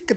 Hey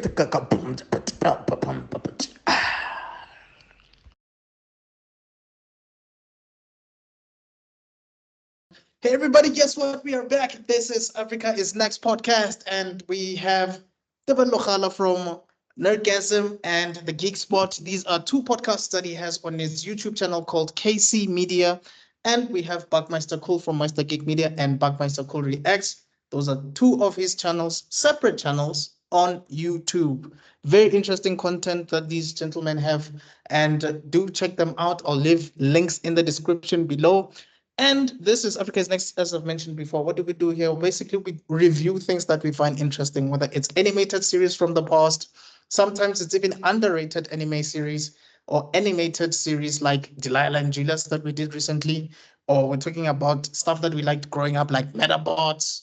everybody, guess what? We are back. This is Africa is Next podcast, and we have Tebello Khala from Nerdgasm and the Geek Spot. These are two podcasts that he has on his YouTube channel called KC Media. And we have Buckmeister Cul from Meister Geek Media and Buckmeister Cul Reacts. Those are two of his channels, separate channels on YouTube. Very interesting content that these gentlemen have. And do check them out. I'll leave links in the description below. And this is Africa's Next, as I've mentioned before. What do we do here? Basically, we review things that we find interesting, whether it's animated series from the past, sometimes it's even underrated anime series or animated series like Delilah and Julius that we did recently, or we're talking about stuff that we liked growing up, like Metabots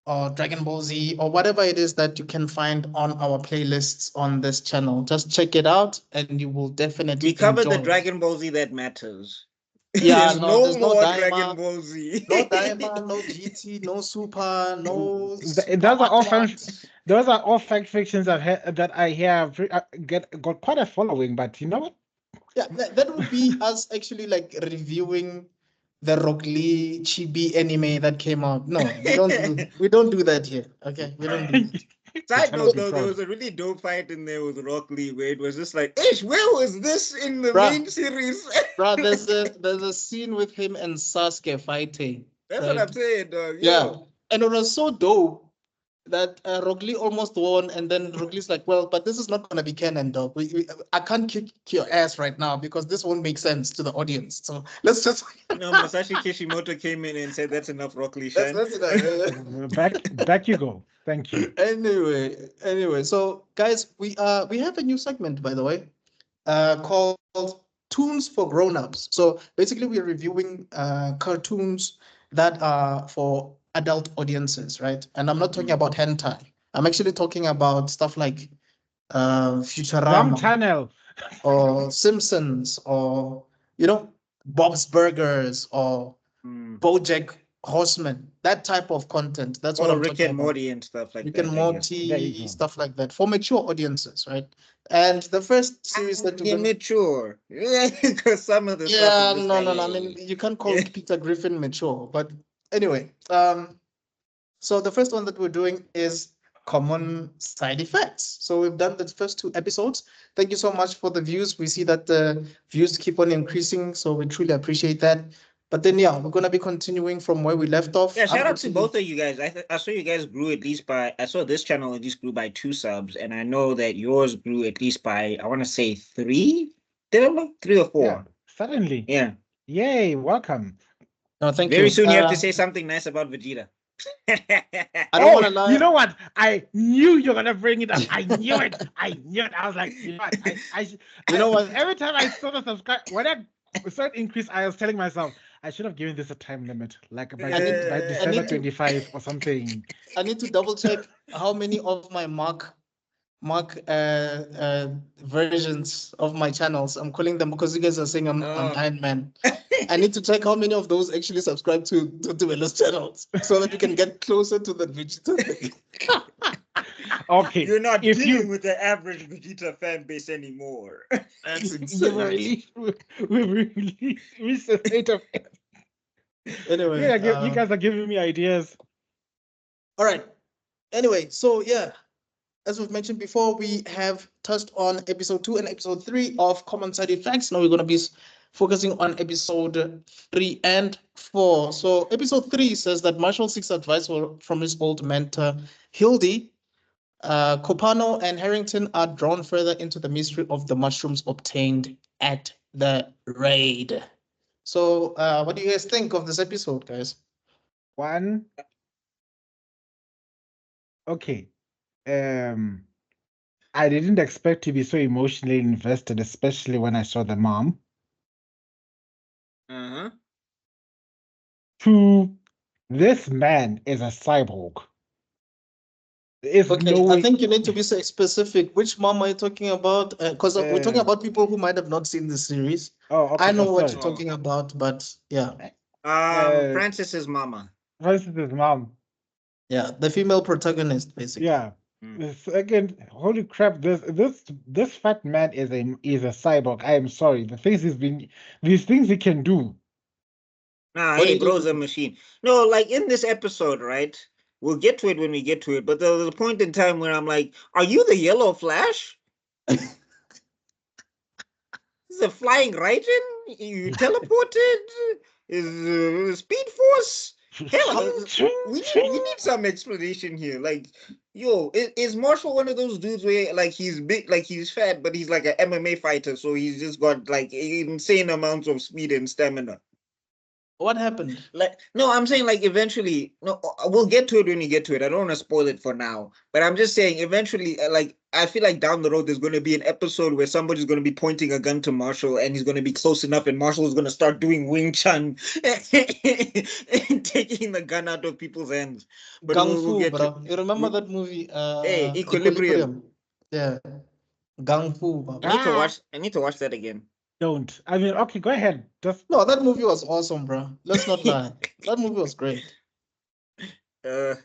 or Dragon Ball Z, or whatever it is that you can find on our playlists on this channel. Just check it out and you will definitely We covered enjoy the Dragon Ball Z that matters. Yeah, there's no more Daima, Dragon Ball Z. no Daima, no GT, no Super, no Those are all Atlas. those are all fact fictions that I have got quite a following. But you know what? Yeah, that would be us actually like reviewing the Rock Lee chibi anime that came out. No, we don't do that here. Okay, we don't do that. Side note though, there was a really dope fight in there with Rock Lee where it was just like, Ish, where was this in the main series? Bro, there's a scene with him and Sasuke fighting. That's what I'm saying, dog. Yeah, and it was so dope that Rock Lee almost won, and then Rock Lee's like, well, but this is not gonna be canon, dog. I can't kick your ass right now because this won't make sense to the audience. So let's just. No, Masashi Kishimoto came in and said, "That's enough, Rock Lee shine." Back you go. Thank you. Anyway, so guys, we have a new segment, by the way, called Toons for Grown-ups. So basically, we are reviewing cartoons that are for adult audiences, right? And I'm not talking about hentai. I'm actually talking about stuff like Futurama Channel or Simpsons or Bob's Burgers or BoJack Horseman, that type of content. That's what I'm Rick talking and about. Morty and stuff like Rick that. and Morty, stuff like that for mature audiences, right? And the first series that we're mature, because some of the stuff no. I mean, you can't call Peter Griffin mature, but anyway, so the first one that we're doing is common side effects. So we've done the first two episodes. Thank you so much for the views. We see that the views keep on increasing, so we truly appreciate that. But then, yeah, we're gonna be continuing from where we left off. Yeah, shout out to both of you guys. I saw you guys grew at least by. I saw this channel at least grew by 2 subs, and I know that yours grew at least by. I want to say 3. Did I know 3 or 4? Yeah, suddenly. Yeah. Yay! Welcome. No, thank you. Very soon you have to say something nice about Vegeta. I don't want to lie. You know what? I knew you're gonna bring it up. I knew it. I was like, you know what? Every time I saw the subscribe, when I saw it increase, I was telling myself I should have given this a time limit, like by December 25 or something. I need to double check how many of my mark versions of my channels I'm calling them, because you guys are saying I'm Iron Man. I need to check how many of those actually subscribe to Tebello's channels so that we can get closer to the Vegeta. Okay, you're not dealing with the average Vegeta fan base anymore. That's insane. We reached the state of it. Anyway, yeah, you guys are giving me ideas. All right. Anyway, so yeah, as we've mentioned before, we have touched on episode 2 and episode 3 of Common Side Effects. Now we're going to be focusing on episode 3 and 4. So episode 3 says that Marshall seeks advice from his old mentor, Hildy. Copano and Harrington are drawn further into the mystery of the mushrooms obtained at the raid. So what do you guys think of this episode, guys? Okay. I didn't expect to be so emotionally invested, especially when I saw the mom. This man is a cyborg. I think you need to be so specific. Which mom are you talking about? Because we're talking about people who might have not seen the series. Okay, I know what you're talking about, but yeah. Francis's mama. Francis's mom. Yeah, the female protagonist, basically. Yeah. The second, holy crap! This fat man is a cyborg. I am sorry. These things he can do. Nah, What hey, did he bro's a do? machine. No, like in this episode, right? We'll get to it when we get to it. But there was a point in time where I'm like, "Are you the Yellow Flash? Is a flying Raijin? You teleported? Is Speed Force? Hell, Chung, chung, we chung. need some explanation here. Like, yo, is Marshall one of those dudes where like he's big, like he's fat, but he's like an MMA fighter, so he's just got like insane amounts of speed and stamina? What happened? Like, no, I'm saying like eventually, no, we'll get to it when we get to it. I don't want to spoil it for now, but I'm just saying eventually, like, I feel like down the road there's going to be an episode where somebody's going to be pointing a gun to Marshall and he's going to be close enough, and Marshall is going to start doing Wing Chun and taking the gun out of people's hands. But Gung we'll Fu, get to bro. You remember that movie? hey, Equilibrium. Equilibrium. Yeah. Gung Fu, bro. I need to watch that again. Don't. I mean, okay, go ahead. Just No, that movie was awesome, bro. Let's not lie. That movie was great.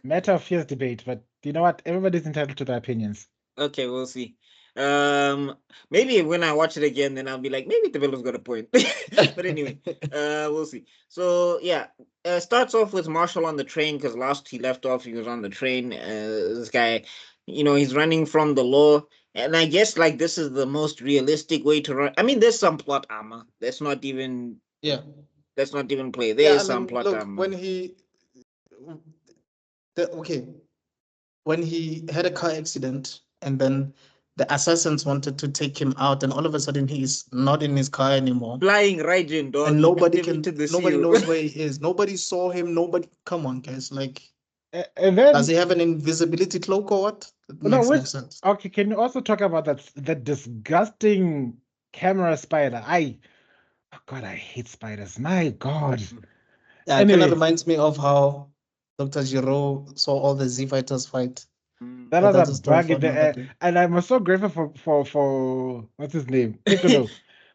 matter of fierce debate, but you know what? Everybody's entitled to their opinions. Okay, we'll see. Maybe when I watch it again, then I'll be like, maybe Tebello's got a point. But anyway, we'll see. So yeah, starts off with Marshall on the train because last he left off, he was on the train. This guy, he's running from the law, and I guess like this is the most realistic way to run. I mean, there's some plot armor. Let's not even Yeah. play. Yeah, There's I some mean, plot look, armor. when he had a car accident and then the assassins wanted to take him out, and all of a sudden he's not in his car anymore. Flying Raijin, dog. And he nobody activated the nobody seal. knows where he is. Nobody saw him. Nobody, come on, guys. Like, And then does he have an invisibility cloak or what? That no, makes no which sense. okay, can you also talk about that disgusting camera spider? Oh God, I hate spiders. My God. Yeah, it kind Anyway, of reminds me of how Dr. Giro saw all the Z fighters fight. that But was that's a a story bug for in the another air, day. and I'm so grateful for what's his name, Piccolo.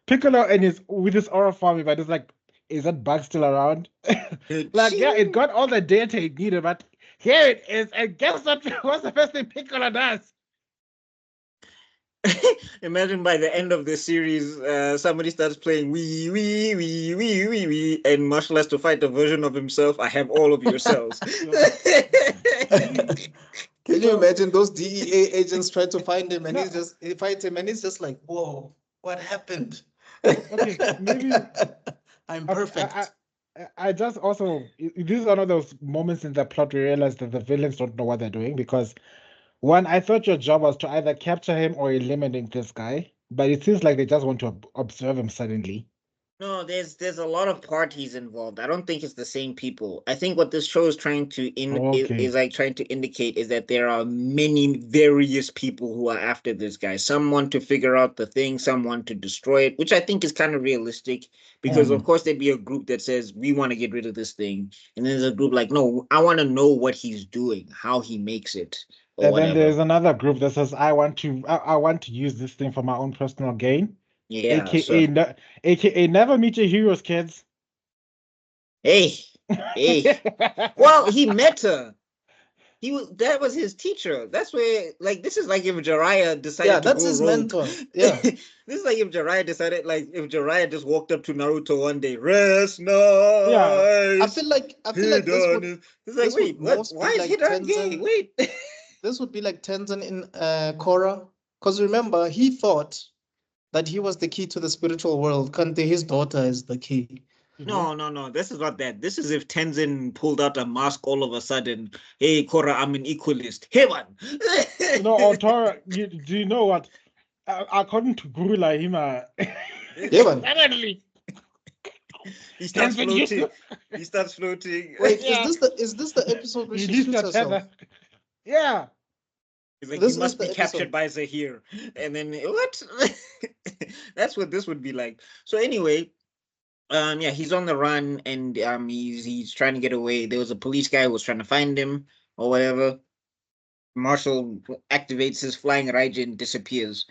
Piccolo and his with his aura farming, but it's like, is that bug still around? Like, yeah, it got all the data it needed, but here it is, and guess what? What's the first thing Piccolo does? Imagine by the end of the series, somebody starts playing wee wee wee wee wee wee, and Marshall has to fight a version of himself. I have all of your cells. Can you imagine those DEA agents try to find him and he fights him and he's just like, whoa, what happened? Okay, maybe I'm okay, perfect. I just also this is one of those moments in the plot we realize that the villains don't know what they're doing, because one, I thought your job was to either capture him or eliminate this guy, but it seems like they just want to observe him suddenly. No, there's a lot of parties involved. I don't think it's the same people. I think what this show is trying to Okay. is like trying to indicate is that there are many various people who are after this guy. Some want to figure out the thing, some want to destroy it, which I think is kind of realistic because of course there'd be a group that says we want to get rid of this thing, and then there's a group like no, I want to know what he's doing, how he makes it, or And then whatever. there's another group that says I want to use this thing for my own personal gain. Yeah. AKA AKA never meet your heroes, kids. Hey. Well, he met her. That was his teacher. That's where like this is like if Jiraiya decided to that's go his rogue. mentor. Yeah. This is like if Jiraiya decided like if Jiraiya just walked up to Naruto one day, rest nice. Yeah. I feel like this would It's like, this wait, would what? most Why be is like Hidan gay? Tenzin. Wait. This would be like Tenzin in Korra. Because remember, he thought that he was the key to the spiritual world. Kante, his daughter is the key. No. This is not that. This is if Tenzin pulled out a mask all of a sudden. Hey, Korra, I'm an equalist. Hey, man. No, Otora, do you know what? According to Guru Lahima, Yeah, man. apparently He starts Tenzin, you- floating. He starts floating. Wait, Yeah. is this the episode where she release shoots your herself? tether. Yeah. He's like, This you is must the be captured episode. by Zahir. And then what? That's what this would be like. So anyway, yeah, he's on the run and he's trying to get away. There was a police guy who was trying to find him or whatever. Marshall activates his flying Raijin, disappears,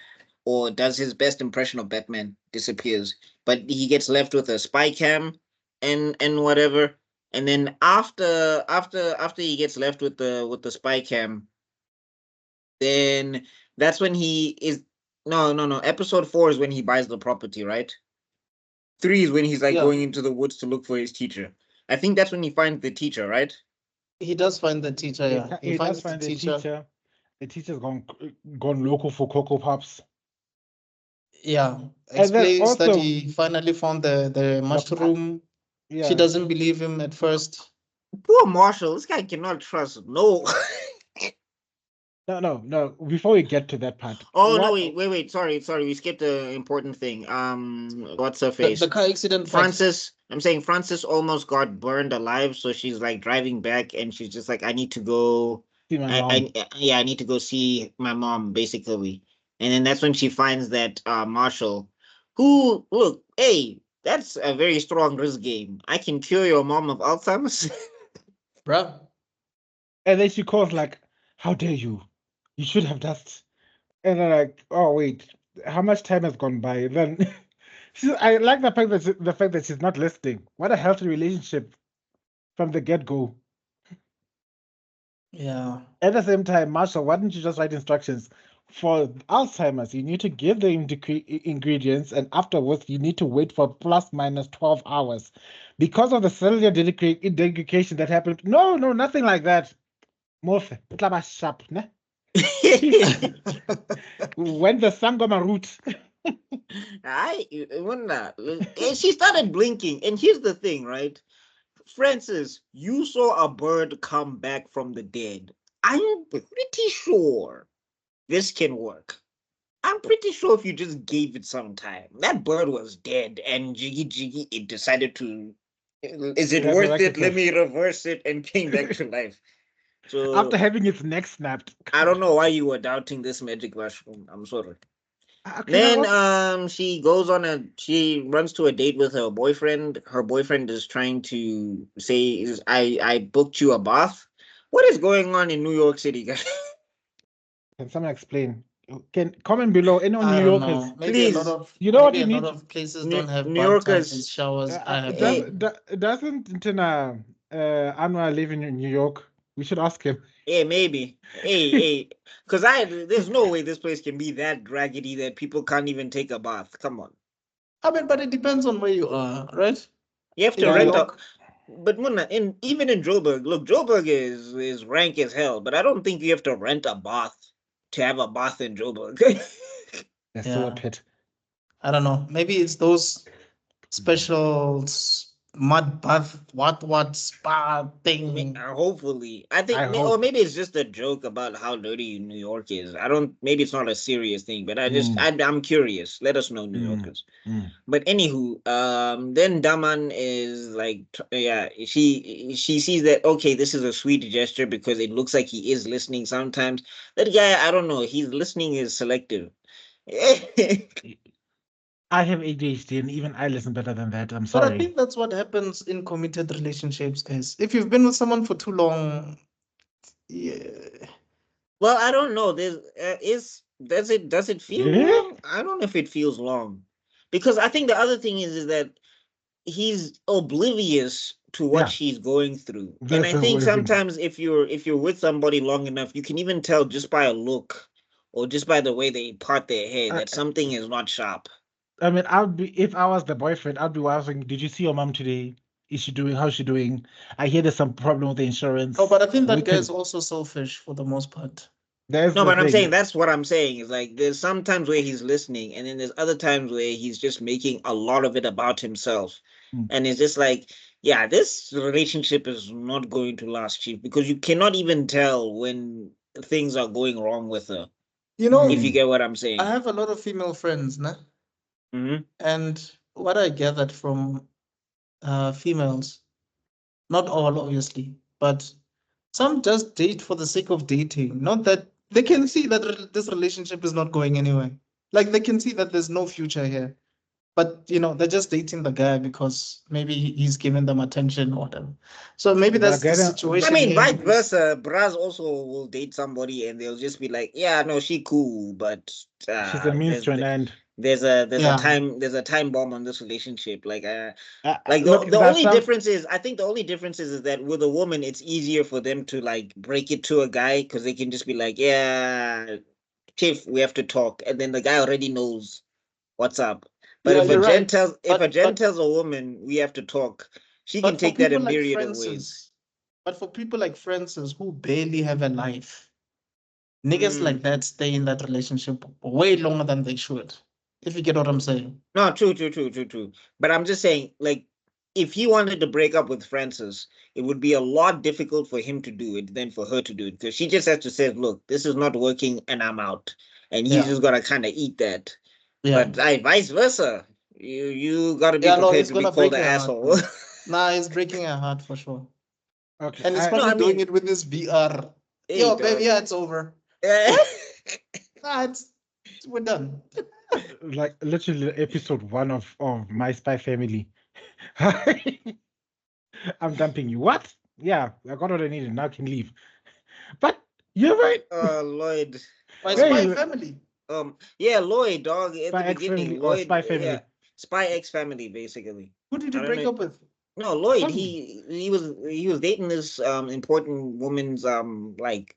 or does his best impression of Batman, disappears. But he gets left with a spy cam and whatever. And then after he gets left with the spy cam, Then that's when he is. No. Episode 4 is when he buys the property, right? 3 is when he's like Yeah. going into the woods to look for his teacher. I think that's when he finds the teacher, right? He does find the teacher, yeah. He He finds does find the the teacher. teacher. The teacher's gone local for Cocoa Pops. Yeah. And then Explains that also he finally found the mushroom. She yeah. doesn't believe him at first. Poor Marshall. This guy cannot trust. No. No. Before we get to that part. Oh no! what- Wait. Sorry. We skipped an important thing. What's her The, face? the car accident part. Francis. I'm saying Francis almost got burned alive, so she's like driving back, and she's just like, "I need to go. See my mom. I need to go see my mom, basically." And then that's when she finds that Marshall, who look, hey, that's a very strong risk game. I can cure your mom of Alzheimer's. Bruh. And then she calls like, "How dare you? You should have just." And then like, "Oh wait, how much time has gone by?" And then I like the fact that she's not listening. What a healthy relationship from the get-go. Yeah. At the same time, Marshall, why didn't you just write instructions for Alzheimer's? You need to give the ingredients, and afterwards, you need to wait for plus minus 12 hours because of the cellular degradation that happened. No, nothing like that. Morphe, itlaba sharp, ne? When the Sangoma route. She started blinking, and here's the thing, right? Francis, you saw a bird come back from the dead. I'm pretty sure this can work. I'm pretty sure if you just gave it some time, that bird was dead, and Jiggy, it decided to. Is it worth Resurrect it? Let itself. me reverse it and came back to life. So After having its neck snapped. I don't know why you were doubting this magic mushroom. I'm sorry. Okay, Then she runs to a date with her boyfriend. Her boyfriend is trying to say I booked you a bath. What is going on in New York City, guys? can someone explain? Can comment below. Any I New don't Yorkers? know. Maybe Please. a lot of You know what maybe you a lot need? of places New- don't have New bathtubs and Yorkers- showers. I have Hey. Doesn't Tina Anwar live in New York? We should ask him. Yeah, maybe. Hey, because there's no way this place can be that raggedy that people can't even take a bath. Come on. I mean, but it depends on where you are, right? You have to In New rent a. York, But Munna, even in Joburg, look, Joburg is rank as hell, but I don't think you have to rent a bath to have a bath in Joburg. That's Yeah. so a pit. I don't know. Maybe it's those special mud bath, what spa thing. Hopefully, I think, I or hope. maybe it's just a joke about how dirty New York is. I don't. Maybe it's not a serious thing, but I'm curious. Let us know, New Yorkers. But anywho, then Daman is like, she sees that okay, this is a sweet gesture because it looks like he is listening sometimes. That guy, I don't know, his listening is selective. I have ADHD and even I listen better than that. I'm But I sorry. think that's what happens in committed relationships, guys. If you've been with someone for too long, yeah. Well, I don't know. Does it feel Yeah? long? I don't know if it feels long, because I think the other thing is that he's oblivious to what Yeah. she's going through, and That's I the think only thing. sometimes if you're with somebody long enough, you can even tell just by a look or just by the way they part their hair that something is not sharp. I mean, if I was the boyfriend, I'd be asking, "Did you see your mom today? Is she doing? How's she doing? I hear there's some problem with the insurance." Oh, but I think We that guy's can- also selfish for the most part. There's No, the but I'm thing. saying that's what I'm saying is like there's some times where he's listening, and then there's other times where he's just making a lot of it about himself. And it's just like, yeah, this relationship is not going to last, Chief, because you cannot even tell when things are going wrong with her, You know, if you get what I'm saying. I have a lot of female friends, nah? Mhm. And what I gathered from females, not all obviously, but some just date for the sake of dating, not that they can see that this relationship is not going anywhere. Like they can see that there's no future here. But they're just dating the guy because maybe he's giving them attention or whatever. So maybe But that's the again, situation. I mean, here. vice versa. Bras also will date somebody and they'll just be like, yeah, no, she cool, but she's a means to an end. there's a Yeah. time bomb on this relationship. Like look, the there's only some- difference is, I think the only difference is that with a woman it's easier for them to like break it to a guy because they can just be like, yeah, Chief, we have to talk, and then the guy already knows what's up. But Yeah, if a you're gent right. tells But tells a woman we have to talk, she can but for take that people in like myriad of ways. Francis, but for people like Francis who barely have a life, niggas like that stay in that relationship way longer than they should. If you get what I'm saying. No, true. But I'm just saying, like, if he wanted to break up with Francis, it would be a lot difficult for him to do it than for her to do it. Because she just has to say, look, this is not working and I'm out. And he's Yeah. just gotta kind of eat that. Yeah. But vice versa. You gotta be Yeah, no, prepared it's to be gonna called break an your heart, asshole. bro. Nah, it's breaking her heart for sure. Okay, And he's I- probably I doing mean- it with this VR. Hey, Yo, dog. baby, yeah, it's over. Yeah. Nah, we're done. like literally episode 1 of My Spy Family. I'm dumping you. What? Yeah, I got what I needed. Now I can leave. But you're right. Lloyd. My Hey, spy look. family. Yeah, Lloyd, dog. At Spy the X beginning, Family or Lloyd, Spy Family. yeah, Spy X Family, basically. Who did I you don't break know. up with? No, Lloyd. Some- He was dating this important woman's like,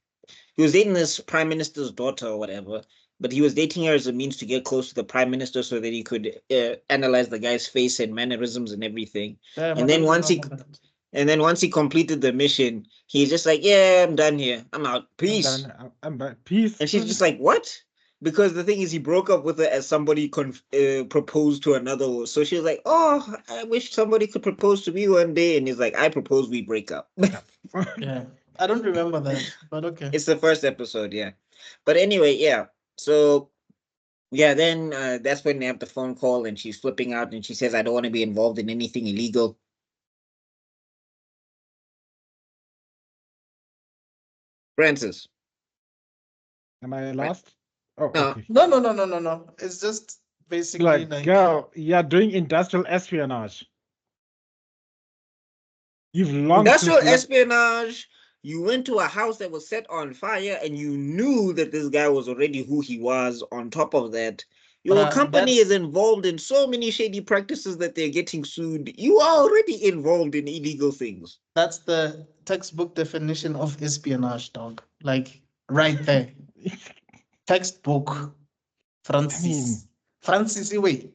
he was dating this prime minister's daughter or whatever. But he was dating her as a means to get close to the prime minister so that he could analyze the guy's face and mannerisms and everything. Damn, I And then don't once he remember that. and then once he completed the mission, he's just like, yeah, I'm done here. I'm out. I'm Peace. done. I'm back. Peace. And she's just like, what? Because the thing is, he broke up with her as somebody proposed to another. So she was like, oh, I wish somebody could propose to me one day. And he's like, I propose we break up. Yeah, I don't remember that, but okay. It's the first episode, yeah. But anyway, yeah. So, yeah, then that's when they have the phone call and she's flipping out and she says, I don't want to be involved in anything illegal. Francis. Am I lost? Oh, No. okay. No. It's just basically Like, girl, you're doing industrial espionage. You've long Industrial since left- espionage. You went to a house that was set on fire and you knew that this guy was already who he was. On top of that, your Bruh, company that's- is involved in so many shady practices that they're getting sued. You are already involved in illegal things. That's the textbook definition of espionage, dog. Like right there. Textbook. Francis. Francis, wait.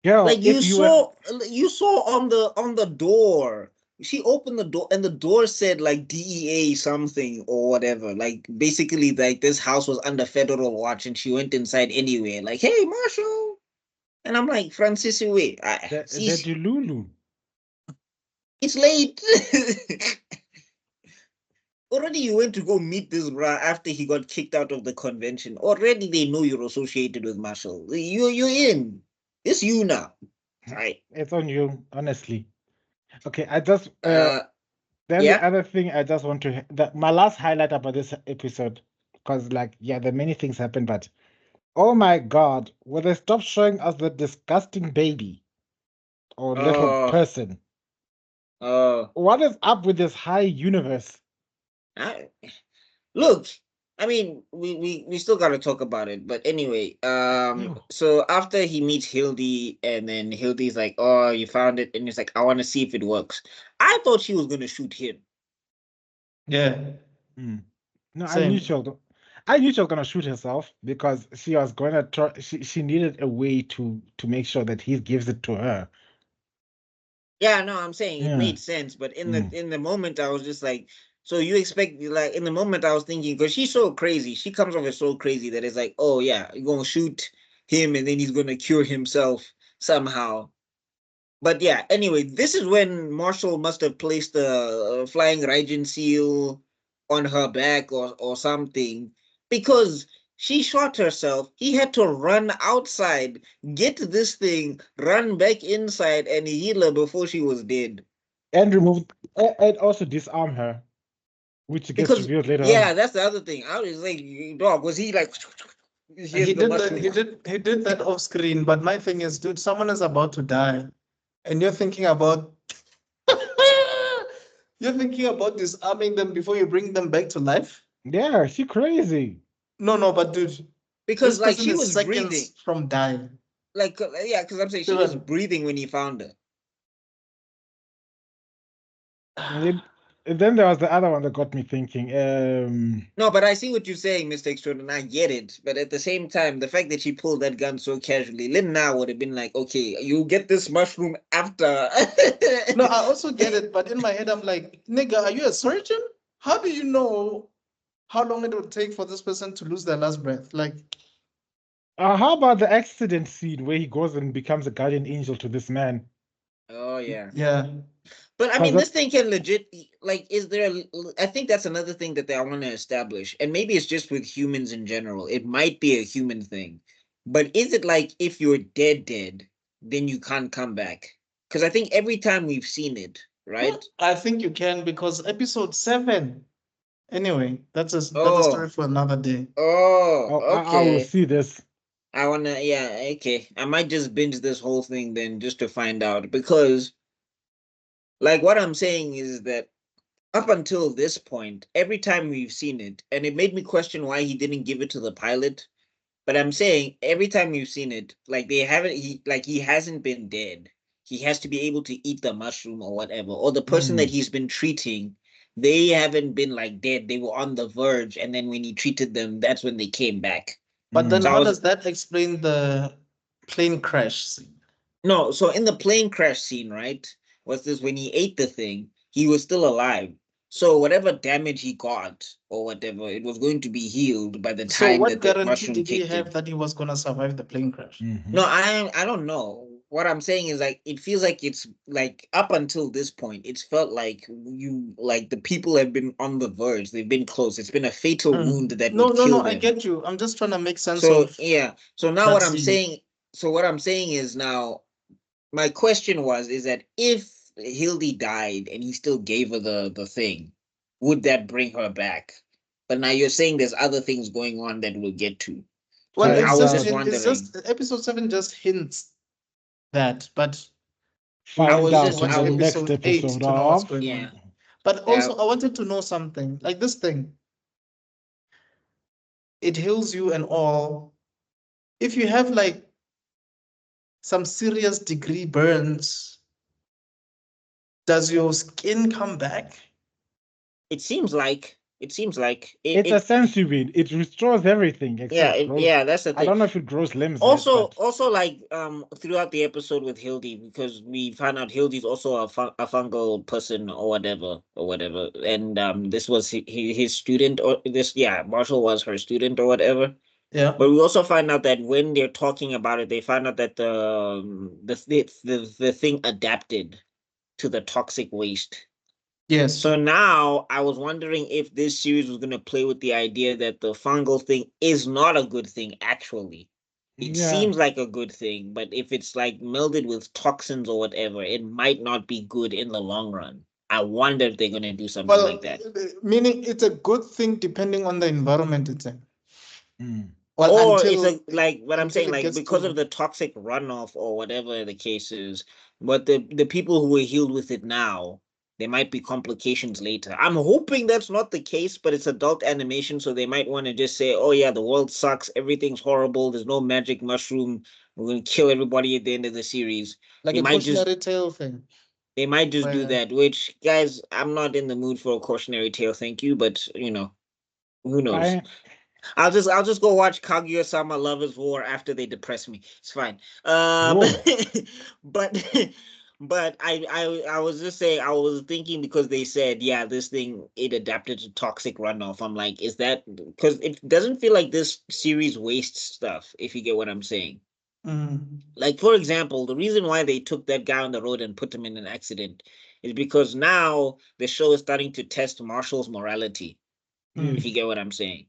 Girl, Like you if you were saw on the door. She opened the door and the door said like DEA something or whatever. Like basically like this house was under federal watch and she went inside anyway. Like, hey, Marshall. And I'm like, Francis, wait. the Lulu. It's late. Already you went to go meet this bruh after he got kicked out of the convention. Already they know you're associated with Marshall. You're in. It's you now. Right. It's on you, honestly. Okay, I just Yeah. the other thing I just want to my last highlight about this episode, because like yeah, there are many things happen, but oh my god, will they stop showing us the disgusting baby or little Oh. person? What is up with this high universe? Look, I mean, we still gotta talk about it, but anyway, so after he meets Hildy, and then Hildy's like, "Oh, you found it," and he's like, "I want to see if it works." I thought she was gonna shoot him. Yeah. No, Same. I knew she was gonna shoot herself because she was gonna try. She needed a way to make sure that he gives it to her. Yeah, no, I'm saying it Yeah. made sense, but in the moment, I was just like, so you expect, like, in the moment, I was thinking, because she's so crazy, she comes off as so crazy that it's like, oh yeah, you're gonna shoot him and then he's gonna cure himself somehow. But yeah, anyway, this is when Marshall must have placed a flying Raijin seal on her back or something, because she shot herself. He had to run outside, get this thing, run back inside, and heal her before she was dead. And and also disarm her, which gets Because revealed later yeah, on. that's the other thing. I was like, dog, was he like? He did that off screen, but my thing is, dude, someone is about to die, and you're thinking about disarming them before you bring them back to life. Yeah, she crazy. No, but dude, Because this like person she is was seconds breathing. from dying. Like, yeah, because I'm saying she was Tebello. breathing when he found her. And then there was the other one that got me thinking. No, but I see what you're saying, Mr. Extrodin. I get it. But at the same time, the fact that she pulled that gun so casually, Lynn now would have been like, okay, you get this mushroom after. No, I also get it, but in my head, I'm like, nigga, are you a surgeon? How do you know how long it would take for this person to lose their last breath? Like, how about the accident scene where he goes and becomes a guardian angel to this man? Oh, yeah. yeah. But I Because mean, this thing can legit, like, is there, I think that's another thing that I want to establish. And maybe it's just with humans in general. It might be a human thing. But is it like if you're dead, then you can't come back? Because I think every time we've seen it, right? I think you can because episode 7. Anyway, that's a story Oh, for another day. oh, I will okay. see this. I wanna, yeah, okay. I might just binge this whole thing then just to find out because, like, what I'm saying is that up until this point, every time we've seen it, and it made me question why he didn't give it to the pilot. But I'm saying every time we've seen it, like they haven't, he hasn't been dead. He has to be able to eat the mushroom or whatever, or the person that he's been treating, they haven't been like dead. They were on the verge, and then when he treated them, that's when they came back. But then So I how was does that explain the plane crash scene? No, so in the plane crash scene, right? Was this when he ate the thing, he was still alive. So whatever damage he got or whatever, it was going to be healed by the So time what that the guarantee mushroom did he kicked in. have that he was gonna survive the plane crash? No, I don't know. What I'm saying is like it feels like it's like up until this point, it's felt like the people have been on the verge. They've been close. It's been a fatal wound that No, would no, no, kill I them. get you. I'm just trying to make sense So of yeah. So now that what I'm scene. saying, what I'm saying is now my question is that if Hildy died and he still gave her the thing, would that bring her back? But now you're saying there's other things going on that we'll get to. Well, So I it's was just just it's wondering. just episode 7 just hints that, but we I Find need was to out just in watch I the was next episode 8 episode to know what's of. going yeah. on. But also, I wanted to know something like this thing. It heals you and all. If you have like some serious degree burns, does your skin come back? It seems like It's a it sensory read. It restores everything except grows. yeah, that's the I thing. don't know if it grows limbs yet, Also, but like throughout the episode with Hildy, because we found out Hildy's also a fungal person or whatever, and this was his student or this Marshall was her student or whatever. Yeah. But we also find out that when they're talking about it, they find out that the thing adapted to the toxic waste. Yes. So now I was wondering if this series was going to play with the idea that the fungal thing is not a good thing, actually. It yeah. seems like a good thing, but if it's like melded with toxins or whatever, it might not be good in the long run. I wonder if they're going to do something Well, like that. meaning it's a good thing depending on the environment it's in. Well, Or it's until a like what I'm until saying, it like gets because of to the toxic runoff or whatever the case is, but the people who are healed with it now, there might be complications later. I'm hoping that's not the case, but it's adult animation, so they might want to just say, "Oh yeah, the world sucks, everything's horrible, there's no magic mushroom, we're gonna kill everybody at the end of the series." like They a might just cautionary tale thing. do Where that. Which guys, I'm not in the mood for a cautionary tale, thank you, but who knows. I I'll just go watch Kaguya-sama Lovers War after they depress me. It's fine. Whoa. But but I was just saying I was thinking because they said this thing it adapted to toxic runoff. I'm like, is that because it doesn't feel like this series wastes stuff, if you get what I'm saying. Like for example, the reason why they took that guy on the road and put him in an accident is because now the show is starting to test Marshall's morality, if you get what I'm saying.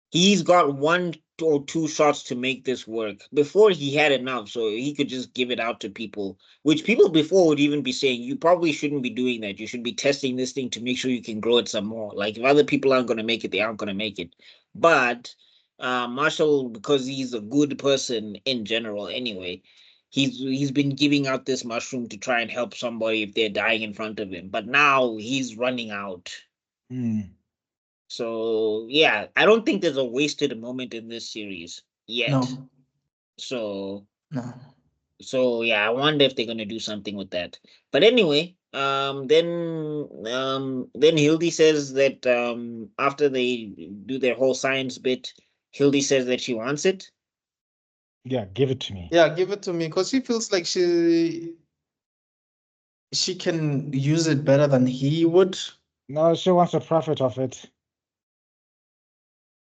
He's got one or two shots to make this work. Before he had enough, so he could just give it out to people, which people before would even be saying, you probably shouldn't be doing that. You should be testing this thing to make sure you can grow it some more. Like if other people aren't going to make it, they aren't going to make it. But Marshall, because he's a good person in general anyway, he's been giving out this mushroom to try and help somebody if they're dying in front of him. But now he's running out. So yeah, I don't think there's a wasted moment in this series yet. no. So No. So yeah, I wonder if they're gonna do something with that. But anyway, then Hildy says that after they do their whole science bit, Hildy says that she wants it. Yeah, give it to me. Yeah, give it to me because she feels like she can use it better than he would. No, she wants to profit of it.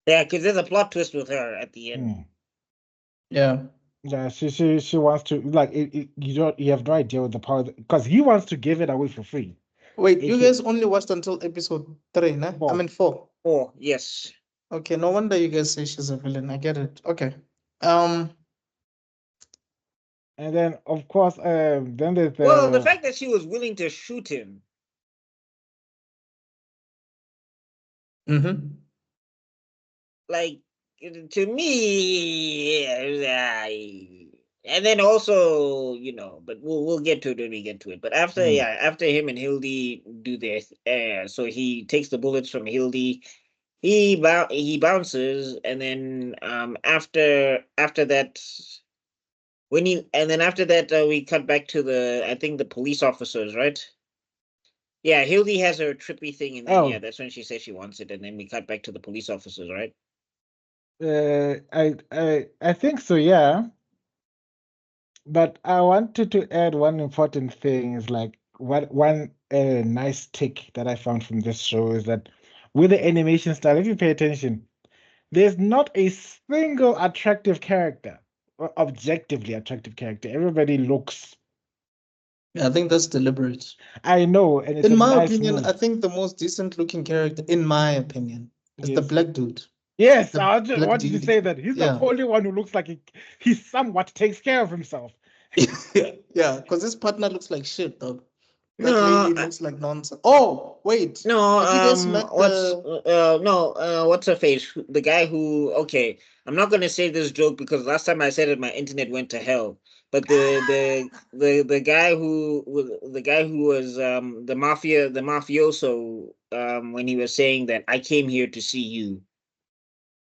Yeah, because there's a plot twist with her at the end. Hmm. Yeah. Yeah, she wants to like you have no idea what the power because he wants to give it away for free. Wait, you If guys only watched until episode 3, nah? I 4. mean 4. Oh yes. Okay, no wonder you guys say she's a villain. I get it. Okay. Um. And then of course then there's Well, the fact that she was willing to shoot him. Mm-hmm. Like to me, and then also, but we'll get to it when we get to it. But after after him and Hildy do this, so he takes the bullets from Hildy, he bounces, and then after that, after that we cut back to I think the police officers, right? Yeah, Hildy has her trippy thing, and then Oh. yeah, that's when she says she wants it, and then we cut back to the police officers, right? I think so, yeah. But I wanted to add one important thing is like one nice tick that I found from this show is that with the animation style, if you pay attention, there's not a single attractive character or objectively attractive character. Everybody looks. Yeah, I think that's deliberate. I know, and it's In a my nice opinion, move. I think the most decent looking character, in my opinion, is the Yes. black dude. Yes, The I just black wanted to dude. say that he's Yeah. the only one who looks like he somewhat takes care of himself. Yeah, because his partner looks like shit, though. That No, lady looks like nonsense. Oh, wait. no, Have you guys met what's her face? The guy who, okay, I'm not gonna say this joke because last time I said it, my internet went to hell. But the guy who was the mafioso when he was saying that I came here to see you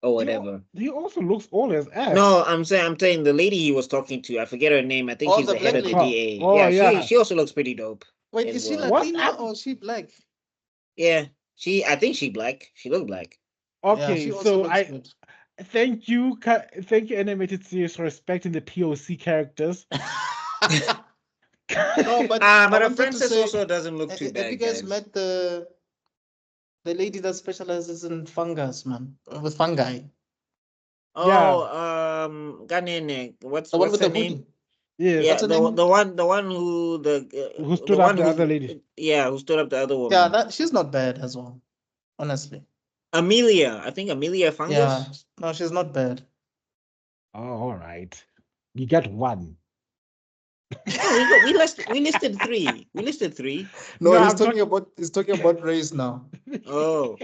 or whatever. He also looks old as ass. No, I'm saying the lady he was talking to, I forget her name. I think Oh, she's the the head black of the lady. DA. Oh, Yeah, yeah. she also looks pretty dope. Wait, as is she well. What? Latina or is she black? Yeah, I think she black. She looked black. Yeah, Okay, she also so looks good. thank you, animated series, for respecting the POC characters. No, but But I a wanted to Francis say, also doesn't look too have bad, you guys guys. met the lady that specializes in fungus, man, with fungi? Oh, Ganene. The one with her the name? hoodie. Yeah, What's her name? the one who Who stood the up one the who other lady. who stood up the other woman. Yeah, that she's not bad as well, honestly. Amelia, I think Amelia Yeah, Fungus. no, she's not bad. Oh, all right. You get one. No, we listed three. We listed three. No, No, he's I'm talking about race now. Oh.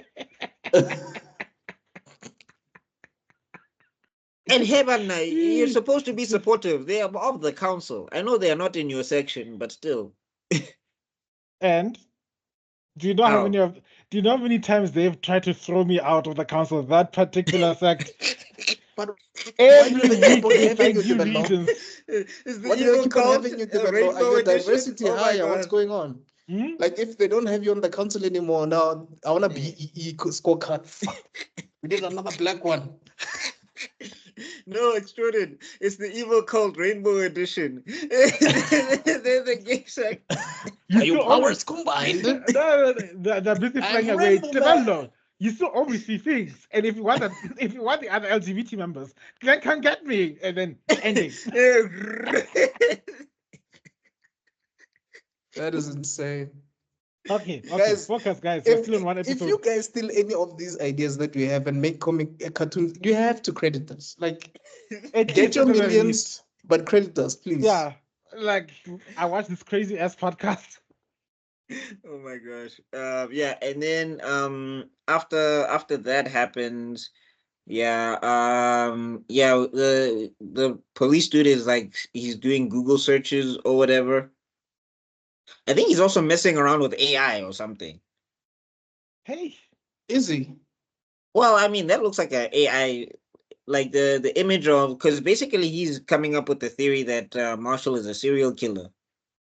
And Hebana, you're supposed to be supportive. They are of the council. I know they are not in your section, but still. And do you know how many times they've tried to throw me out of the council? That particular sect. But Every why do they keep week on they having find you, new Tebello? reasons. Why do they keep on having you, Tebello? Are your diversity Oh my higher? What's God. going on? Hmm? Like if they don't have you on the council anymore, now I wanna be scorecard. Fuck. We need another black one. No, Extrodin. It's the evil cult Rainbow Edition. They're the gay sect. Are your powers combined? They're busy I'm flying away. Rainbow Tebello, you still always see things. And if you want the other LGBT members, come get me. And then ending. That is insane. Okay, Guys, focus, guys. We're still in one If episode. you guys steal any of these ideas that we have and make cartoons, you have to credit us. Like, get your millions, but credit us, please. Yeah, like I watched this crazy ass podcast. Oh my gosh. Yeah, and then after that happens, yeah, the police dude is like he's doing Google searches or whatever. I think he's also messing around with AI or something. Hey, Is he? Well, I mean, that looks like a AI like the image of, because basically he's coming up with the theory that Marshall is a serial killer.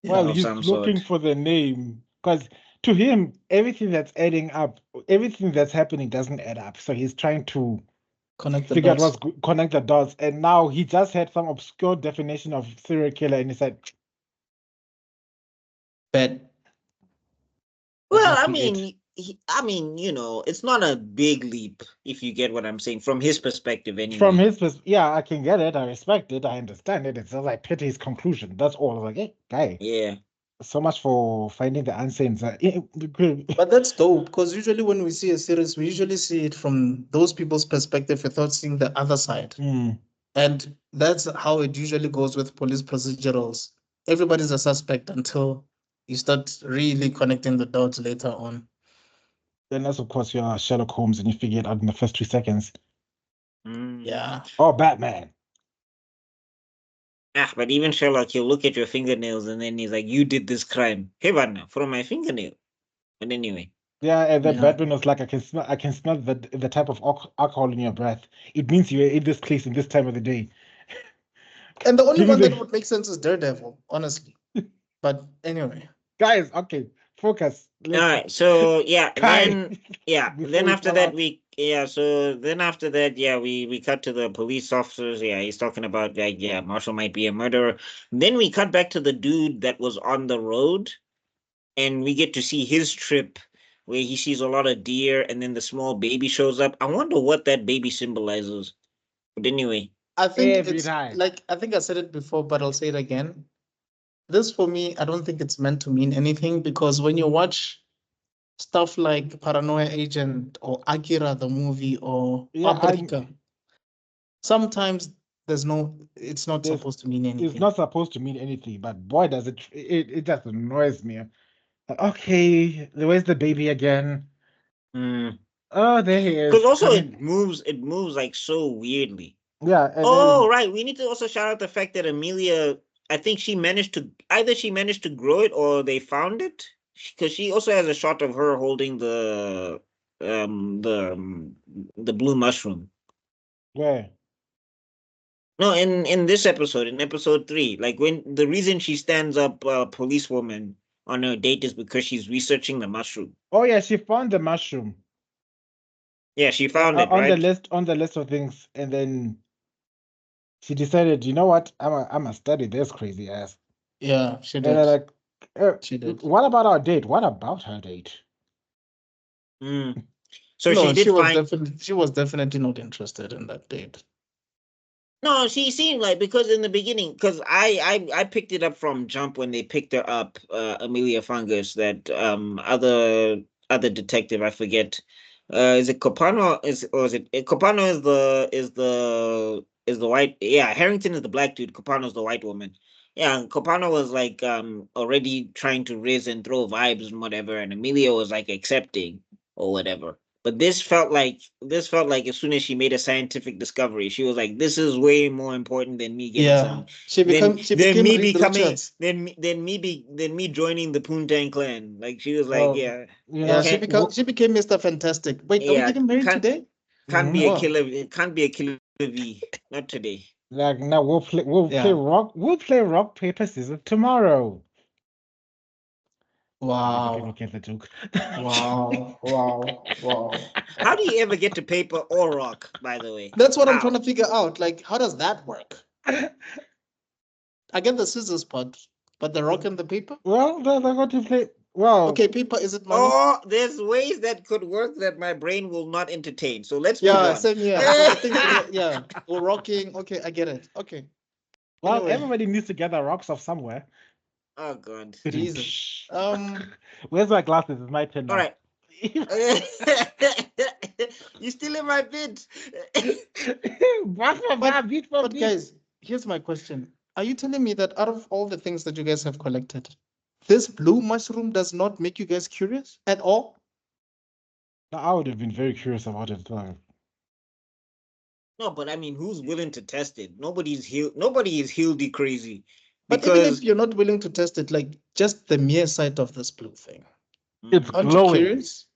Well, of he's some looking sort. for the name because to him, everything that's adding up, everything that's happening doesn't add up. So he's trying to Connect the figure out dots. connect the dots. And now he just had some obscure definition of serial killer, and he said, Bad. Well, I must be it. mean, it's not a big leap if you get what I'm saying from his perspective, anyway. From his perspective, yeah, I can get it. I respect it. I understand it. It's just I pity his conclusion. That's all. I was like, hey, guy, Yeah. so much for finding the answer. But that's dope because usually when we see a series, we usually see it from those people's perspective without seeing the other side. Mm. And that's how it usually goes with police procedurals. Everybody's a suspect until you start really connecting the dots later on. Unless, of course, you're Sherlock Holmes and you figure it out in the first 2 seconds. Yeah. Or Batman. But even Sherlock, he'll look at your fingernails and then he's like, "You did this crime." Hey, Vanna, from my fingernail. But anyway. Yeah, and then Yeah. Batman was like, I can smell the type of alcohol in your breath. It means you're in this place in this time of the day. And the only Give me one the- that would make sense is Daredevil, honestly. But anyway. Guys, okay, focus. All right, so yeah, Kai. then yeah, Before then we after fall that out. we we cut to the police officers. Yeah, he's talking about like, yeah, Marshall might be a murderer. Then we cut back to the dude that was on the road, and we get to see his trip where he sees a lot of deer, and then the small baby shows up. I wonder what that baby symbolizes. But anyway, I think Every it's time. like I think I said it before, but I'll say it again. This for me, I don't think it's meant to mean anything because when you watch stuff like Paranoia Agent or Akira the movie or Yeah, Paprika, sometimes it's not There's- supposed to mean anything. it's not supposed to mean anything, but boy, does it just annoys me. Like, okay, where's the baby again? Oh, there he is. because also coming. it moves like so weirdly. Yeah, and Oh, right. We need to also shout out the fact that Amelia, I think she managed to grow it or they found it, because she also has a shot of her holding the blue mushroom. where? No, in this episode, in episode 3, like when the reason she stands up policewoman on her date is because she's researching the mushroom. Oh yeah, she found the mushroom. Yeah, she found it, on right? the list of things, and then she decided, you know what, I'm gonna study this crazy ass. Yeah, she And did. they're like, She did. what about our date? What about her date? So No, she did find. she was definitely not interested in that date. No, she seemed like, because in the beginning, because I picked it up from Jump when they picked her up, Amelia Fungus, that other detective, I forget. Is it Copano? Is Copano is the white, yeah, Harrington is the black dude, Copano is the white woman. Yeah, Copano was like already trying to raise and throw vibes and whatever, and Amelia was like accepting or whatever. But this felt like as soon as she made a scientific discovery, she was like, "This is way more important than me getting some." She Then became me Reed becoming Richards. then me joining the Poontang clan. Like she was like, Well, "Yeah, you Yeah, know, she became Mr. Fantastic. Wait, are we yeah, getting married today? can't be Mhm. a killer. It can't be a killer V. Not today." like now we'll play Yeah. rock paper scissors tomorrow. Maybe people Wow. get the joke. Wow. Wow. How do you ever get to paper or rock? By the way, That's what I'm How? trying to figure out. Like, how does that work? I get the scissors part, but the rock and the paper? Well, they're going to play. Well, Okay, paper, is it money? Oh, there's ways that could work that my brain will not entertain. So let's move Yeah, on. same here. So I think, yeah, we're rocking. Okay, I get it. Okay. well, Anyway. everybody needs to gather rocks off somewhere. Oh God. Jesus. Where's my glasses? It's my turn now. All right. You still in my bid. But guys, here's my question. Are you telling me that out of all the things that you guys have collected, this blue mushroom does not make you guys curious at all? I would have been very curious about it. No, but I mean, who's willing to test it? Nobody is Hildy crazy. But even Because if you're not willing to test it, like just the mere sight of this blue thing, It's aren't you glowing. curious?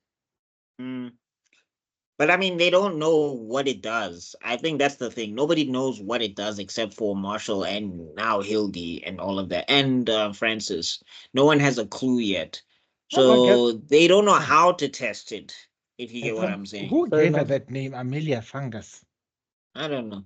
But I mean, they don't know what it does. I think that's the thing. Nobody knows what it does except for Marshall and now Hildy and all of that, and Francis. No one has a clue yet, Oh my God. so they don't know how to test it. If you get what So I'm saying, who Fair gave her enough. that name, Amelia Fungus? I don't know.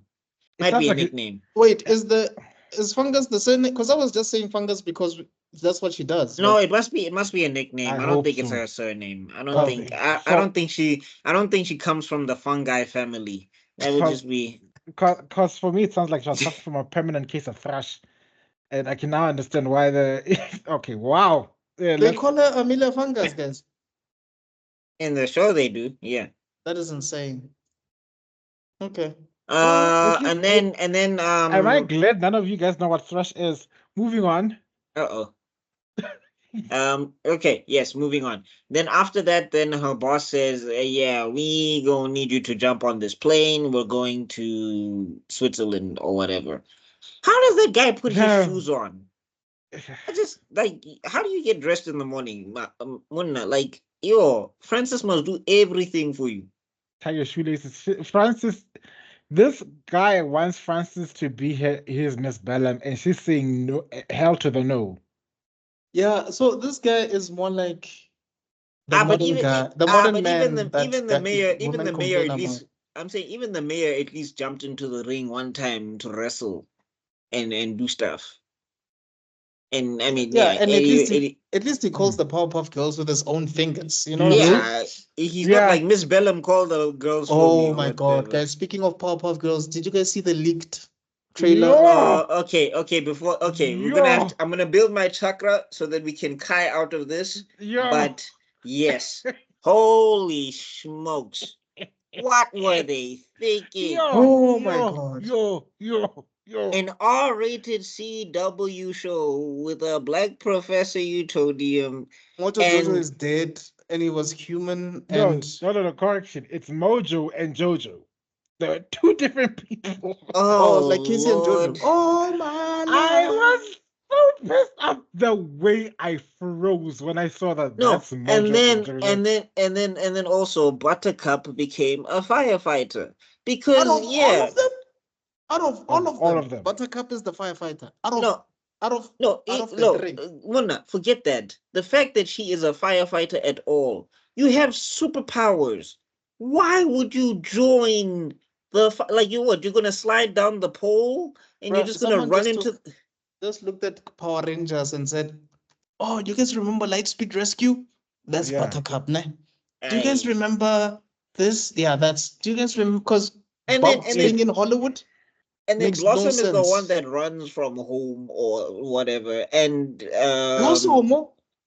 It Might sounds be a like nickname. Wait, is fungus the same? Because I was just saying fungus because that's what she does. No, Like, it must be. It must be a nickname. I I don't hope think it's so. her surname. I don't Cause think. I for don't think she. I don't think she comes from the fungi family. That would cause, just be. cause for me it sounds like she was suffering from a permanent case of thrush, and I can now understand why the. Okay, wow. Yeah, they let's. call her Amelia Fungus, guys. In the show, they do. Yeah. That is insane. Okay. Well, At least, And then am I glad none of you guys know what thrush is? Moving on. uh-oh. Okay, yes, moving on. Then after that, then her boss says, yeah, we gonna need you to jump on this plane. We're going to Switzerland or whatever. How does that guy put his No. shoes on? I just like, how do you get dressed in the morning? Munna, like, yo, Francis must do everything for you. Tie your shoelaces. Francis, this guy wants Francis to be his Miss Bellum, and she's saying no, hell to the no. yeah. So this guy is more like the But modern even guy, the modern but even man the even the that mayor women complain at about. least I'm saying even the mayor at least jumped into the ring one time to wrestle and do stuff. And I mean, Yeah, yeah, and at least he calls Mm. the Powerpuff Girls with his own fingers. You know what I'm Mhm. saying? yeah, he's not Yeah. like Miss Bellum called the girls for me Oh or my God, whatever. guys! Speaking of Powerpuff Girls, did you guys see the leaked trailer? Yo. Okay, we're gonna have to, Yo. I'm gonna build my chakra so that we can kai out of this. Yo. But yes, holy smokes, what were they thinking? Yo. Oh my Yo. God! Yo. Yo. Yo. An R-rated CW show with a black Professor Utonium Mojo Jojo and is dead, and he was human, No, and no, correction. It's Mojo and Jojo. They're two different people. oh, oh like Casey and Jojo. Lord. Oh my I love! was so pissed off the way I froze when I saw that No, that's Mojo and Jojo. and then also Buttercup became a firefighter Out because of all yeah, of them, out of Of all of all them, of them. Buttercup is the firefighter. Out of no, out of no, out of the no, three. Mona, forget that. The fact that she is a firefighter at all, you have superpowers. Why would you join like you what? You're gonna slide down the pole and you're Bruh, just gonna someone run into. just looked at Power Rangers and said, "Oh, you guys remember Lightspeed Rescue? That's Yeah. Buttercup, ne? Do you guys I, remember this? Yeah, that's. Do you guys remember? Because and then Bob and then staying in Hollywood and then makes no Blossom is the one sense. that runs from home or whatever, Blossom,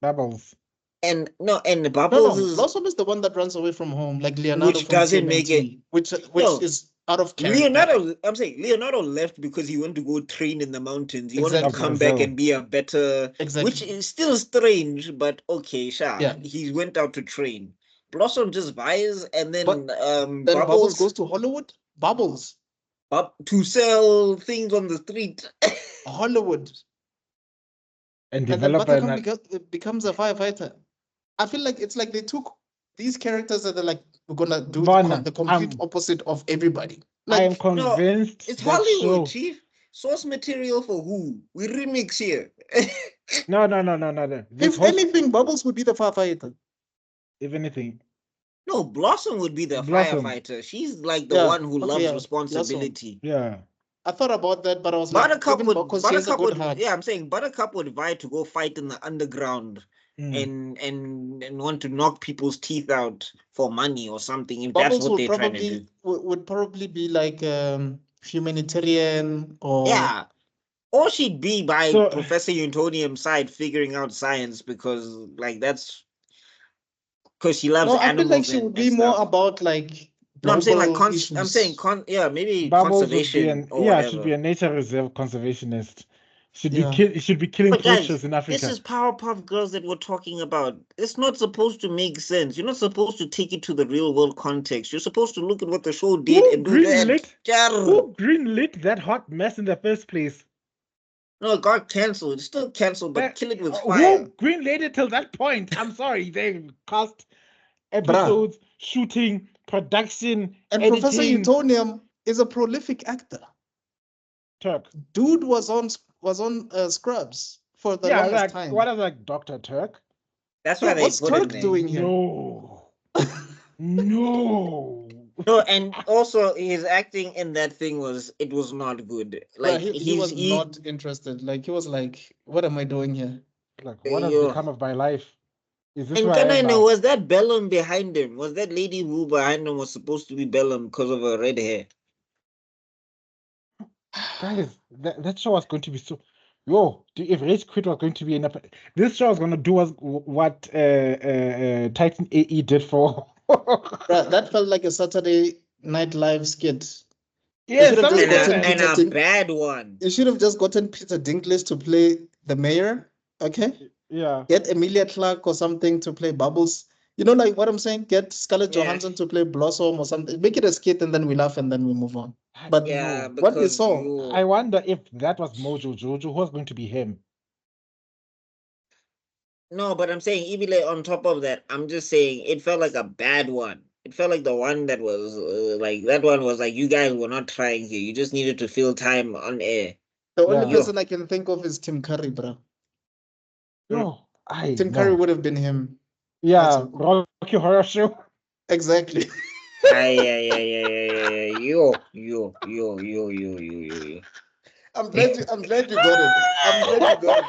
Bubbles. and no, and no, Bubbles no, is Blossom is the one that runs away from home, like Leonardo which from doesn't make it. TMNT, which No, is out of character. Leonardo. I'm saying Leonardo left because he wanted to go train in the mountains. He wanted to Of Exactly, come back Brazil. and be a better, which exactly. is still strange, but okay, sure. Yeah, He went out to train. Blossom just buys, and but then then Bubbles Bubbles goes to Hollywood. Bubbles, up to sell things on the street. Hollywood, And and then develop Buttercup an becomes a firefighter. I feel like it's like they took these characters that are like we're gonna do Bona. the complete opposite of everybody. I am Like No, convinced it's that Hollywood, show. chief. Source material for who? We remix here. No. This if whole anything, Bubbles would be the firefighter. if anything, No, Blossom would be the Blossom. firefighter. She's like the Yeah. one who Okay. loves Yeah. Blossom. responsibility. Yeah. I thought about that, but I was like, even because she has a good heart. Yeah, I'm saying Buttercup would vie to go fight in the underground Mm. and want to knock people's teeth out for money or something if that's Bubbles what they're trying to do. would probably be like humanitarian or Yeah. Or she'd be by So Professor Utonium's side figuring out science because like that's because she loves no. I feel like animals she would and be more stuff. about like No, I'm saying like global issues. yeah, maybe Bubbles would be conservation an or yeah, should whatever. be a nature reserve conservationist. Yeah. Should be killing But guys, poachers in this Africa. is Powerpuff Girls that we're talking about. It's not supposed to make sense. You're not supposed to take it to the real world context. You're supposed to look at what the show did and do that. Who greenlit that hot mess in the first place? No, it got canceled. It's still canceled, but kill it with fire. Who greenlit it till that point? I'm sorry, they cast Bruh, episodes, shooting, production, And editing. Professor Utonium is a prolific actor. Turk. Dude was on Scrubs for the Yeah, longest like time. what is like Dr. Turk? That's why Yeah, they what's put him Turk there. doing here? No. No. No, and also his acting in that thing was not good. Like Bruh, he was not interested. Like he was like, "What am I doing here?" Like, what has Yo. become of my life? Is this And where can I I am know, now? was that Bellum behind him? Was that lady who behind him was supposed to be Bellum because of her red hair? Guys, that show was going to be so. Yo, if Rage Quit was going to be this show was going to do what Titan AE did for. Bruh, that felt like a Saturday Night Live skit. Yeah, should have just gotten And Peter a Dink- bad one. You should have just gotten Peter Dinklage to play the mayor. Okay, Yeah. get Emilia Clarke or something to play Bubbles. You know, like what I'm saying. Get Scarlett Yeah. Johansson to play Blossom or something. Make it a skit and then we laugh and then we move on. But Yeah, no. what we because saw, I wonder if that was Mojo Jojo, who was going to be him? no, but I'm saying even like on top of that, I'm just saying it felt like a bad one. It felt like the one that was like that one was like you guys were not trying here. You just needed to fill time on air. the only Yeah. person I can think of is Tim Curry, bro. Yo, Tim Curry would have been him. Yeah, Rocky Horror Show. Exactly. Yeah. Yo. I'm glad you got it. I'm glad you got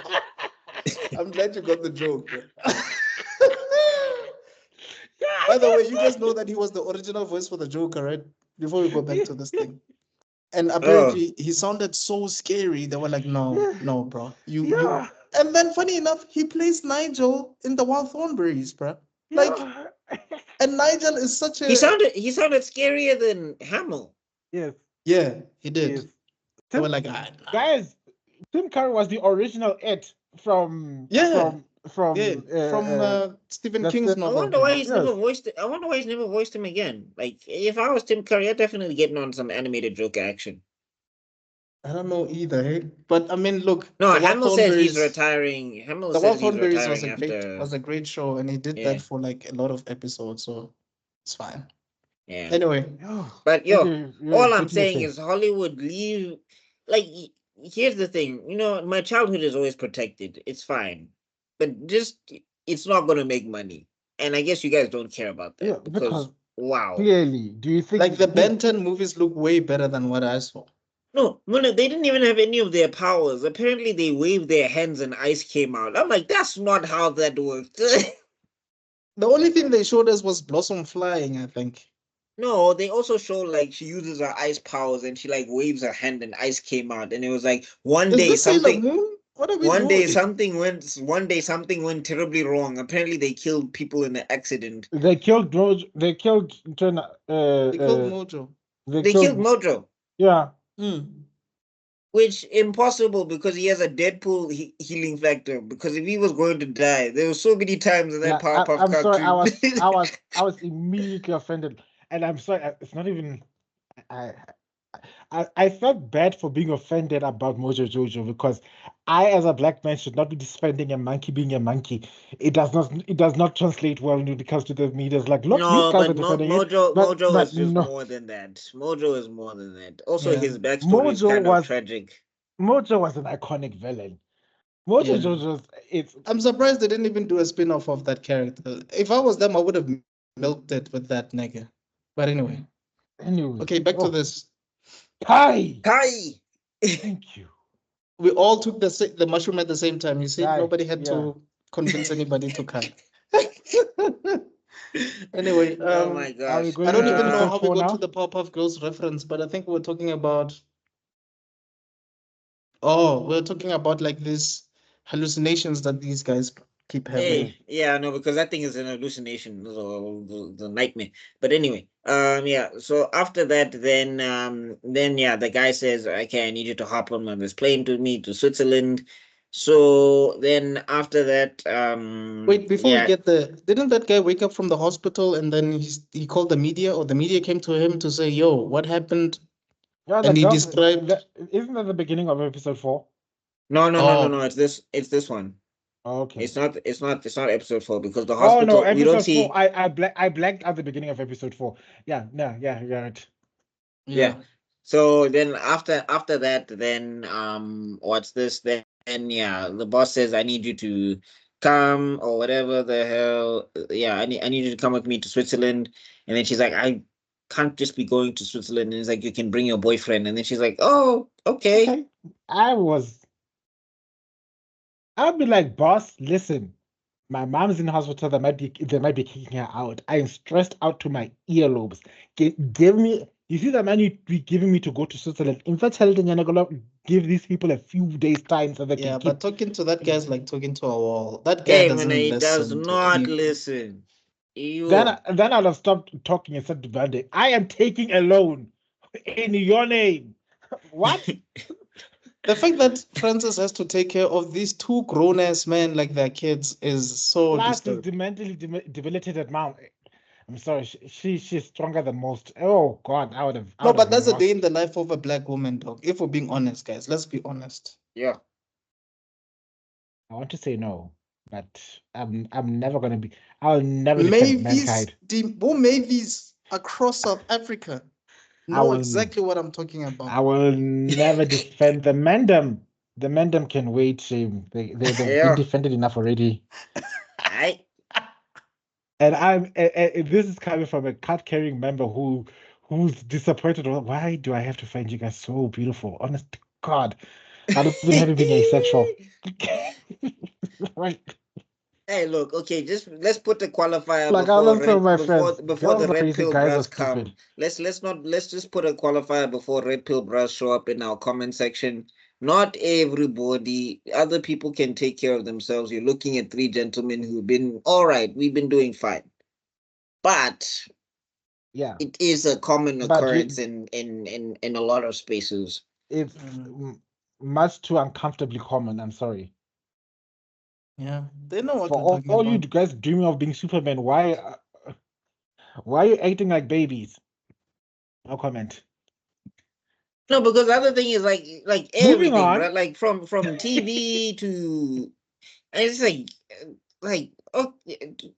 it. I'm glad you got the joke, bro. By the way, you guys know that he was the original voice for the Joker, right? Before we go back to this thing. And apparently he sounded so scary. They were like, no, bro. You and then funny enough, he plays Nigel in the Wild Thornberries, bro. Like, and Nigel is such a He sounded scarier than Hamill. Yes. Yeah, he did. Yes. They were like, guys, Tim Curry was the original It from Stephen King's I novel. wonder why he's never voiced it. I wonder why he's never voiced him again. Like if I was Tim Curry, I'd definitely getting on some animated Joker action. I don't know either, hey? But I mean, look. No, the Hamill says he's Thornberries- retiring. Hamill The says Wild he's Thornberries retiring was a great show, and he did Yeah. that for like a lot of episodes, so it's fine. Yeah. Anyway, But yo, all I'm what do you saying say? is Hollywood leave. Like, here's the thing. You know, my childhood is always protected. It's fine, but just it's not gonna make money, and I guess you guys don't care about that Yeah, because wow. clearly, do you think like the Ben 10 movies look way better than what I saw. No, Mona, they didn't even have any of their powers. Apparently, they waved their hands and ice came out. I'm like, that's not how that worked. The only thing they showed us was Blossom flying, I think. No, they also show like she uses her ice powers and she like waves her hand and ice came out. And it was like one Is day this Sailor something. Moon? What are we One doing? day something went terribly wrong. Apparently, they killed people in the accident. They killed Mojo. They killed They killed Mojo. They killed Mojo. Yeah. Which impossible because he has a Deadpool healing factor. Because if he was going to die, there were so many times in that Powerpuff I'm sorry. cartoon. I was immediately offended, and I'm sorry. It's not even. I felt bad for being offended about Mojo Jojo because I, as a black man, should not be defending a monkey being a monkey. It does not translate well when it comes to the media. It's like, look, No, these guys but are defending Mojo, it. But Mojo is just no. more than that. Mojo is more than that. Also, Yeah. his backstory is kind of tragic. Mojo was an iconic villain. Mojo Jojo's. I'm surprised they didn't even do a spin-off of that character. If I was them, I would have milked it with that nigga. But anyway. Okay, back to this. Kai. Thank you. We all took the mushroom at the same time. You see, Kai, nobody had to convince anybody to cut. Anyway, oh my gosh. I don't even know how we got to the Powerpuff Girls reference, but I think we're talking about. Oh, we're talking about like these hallucinations that these guys keep having. Hey, yeah, no, because that thing is an hallucination, the nightmare. But anyway, yeah. So after that, then yeah, the guy says, "Okay, I need you to hop on this plane to me to Switzerland." So then after that, wait, before we get there, didn't that guy wake up from the hospital and then he called the media, or the media came to him to say, "Yo, what happened?" Yeah, and he described. Isn't that the beginning of episode 4? No. It's this one. Okay. It's not episode 4 because the Oh no, hospital we don't episode 4. see. I blanked out the beginning of episode 4. Yeah, yeah, you're right. Yeah. So then after that, then what's this? Then yeah, the boss says I need you to come or whatever the hell. Yeah, I need you to come with me to Switzerland. And then she's like, I can't just be going to Switzerland. And he's like, you can bring your boyfriend. And then she's like, oh, okay. Okay. I'd be like, boss, listen, my mom's in the hospital. They might be kicking her out. I am stressed out to my earlobes. Give me, you see the man you be giving me to go to Switzerland. In fact, tell them you're not gonna give these people a few days time so they Yeah, can but keep. talking to that guy is like talking to a wall. That guy Hey, man, doesn't he does listen to not anything. listen. Then I'll have stopped talking and said to Vande, I am taking a loan in your name. What? The fact that Francis has to take care of these two grown-ass men like their kids is so Plus, is the disturbing. mentally debilitated mom. I'm sorry, she's stronger than most. Oh God, I would have. No, but that's a day in the life of a black woman, dog. If we're being honest, guys, let's be honest. Yeah. I want to say no, but I'm never gonna be. I'll never defend mankind. Who Mavis across South Africa I know will. exactly what I'm talking about. I will never defend the Mandem. The Mandem can wait. They've Yeah. been defended enough already. I And this is coming from a card-carrying member who's disappointed. Why do I have to find you guys so beautiful? Honest to God, I'd have been happy being asexual. Right. Hey, look, okay, just let's put the qualifier Like I before love some of my before friends. before Girls the are red crazy, pill guys are bras come. stupid. Let's just put a qualifier before red pill bras show up in our comment section. Not everybody, other people can take care of themselves. You're looking at 3 gentlemen who've been all right, we've been doing fine. But Yeah, it is a common but occurrence in a lot of spaces. it's much too uncomfortably common. I'm sorry. Yeah, they know what For we're talking all you about. guys dreaming of being Superman, why are you acting like babies? No comment. No, because the other thing is like Moving everything, on. right? Like from TV to and it's like oh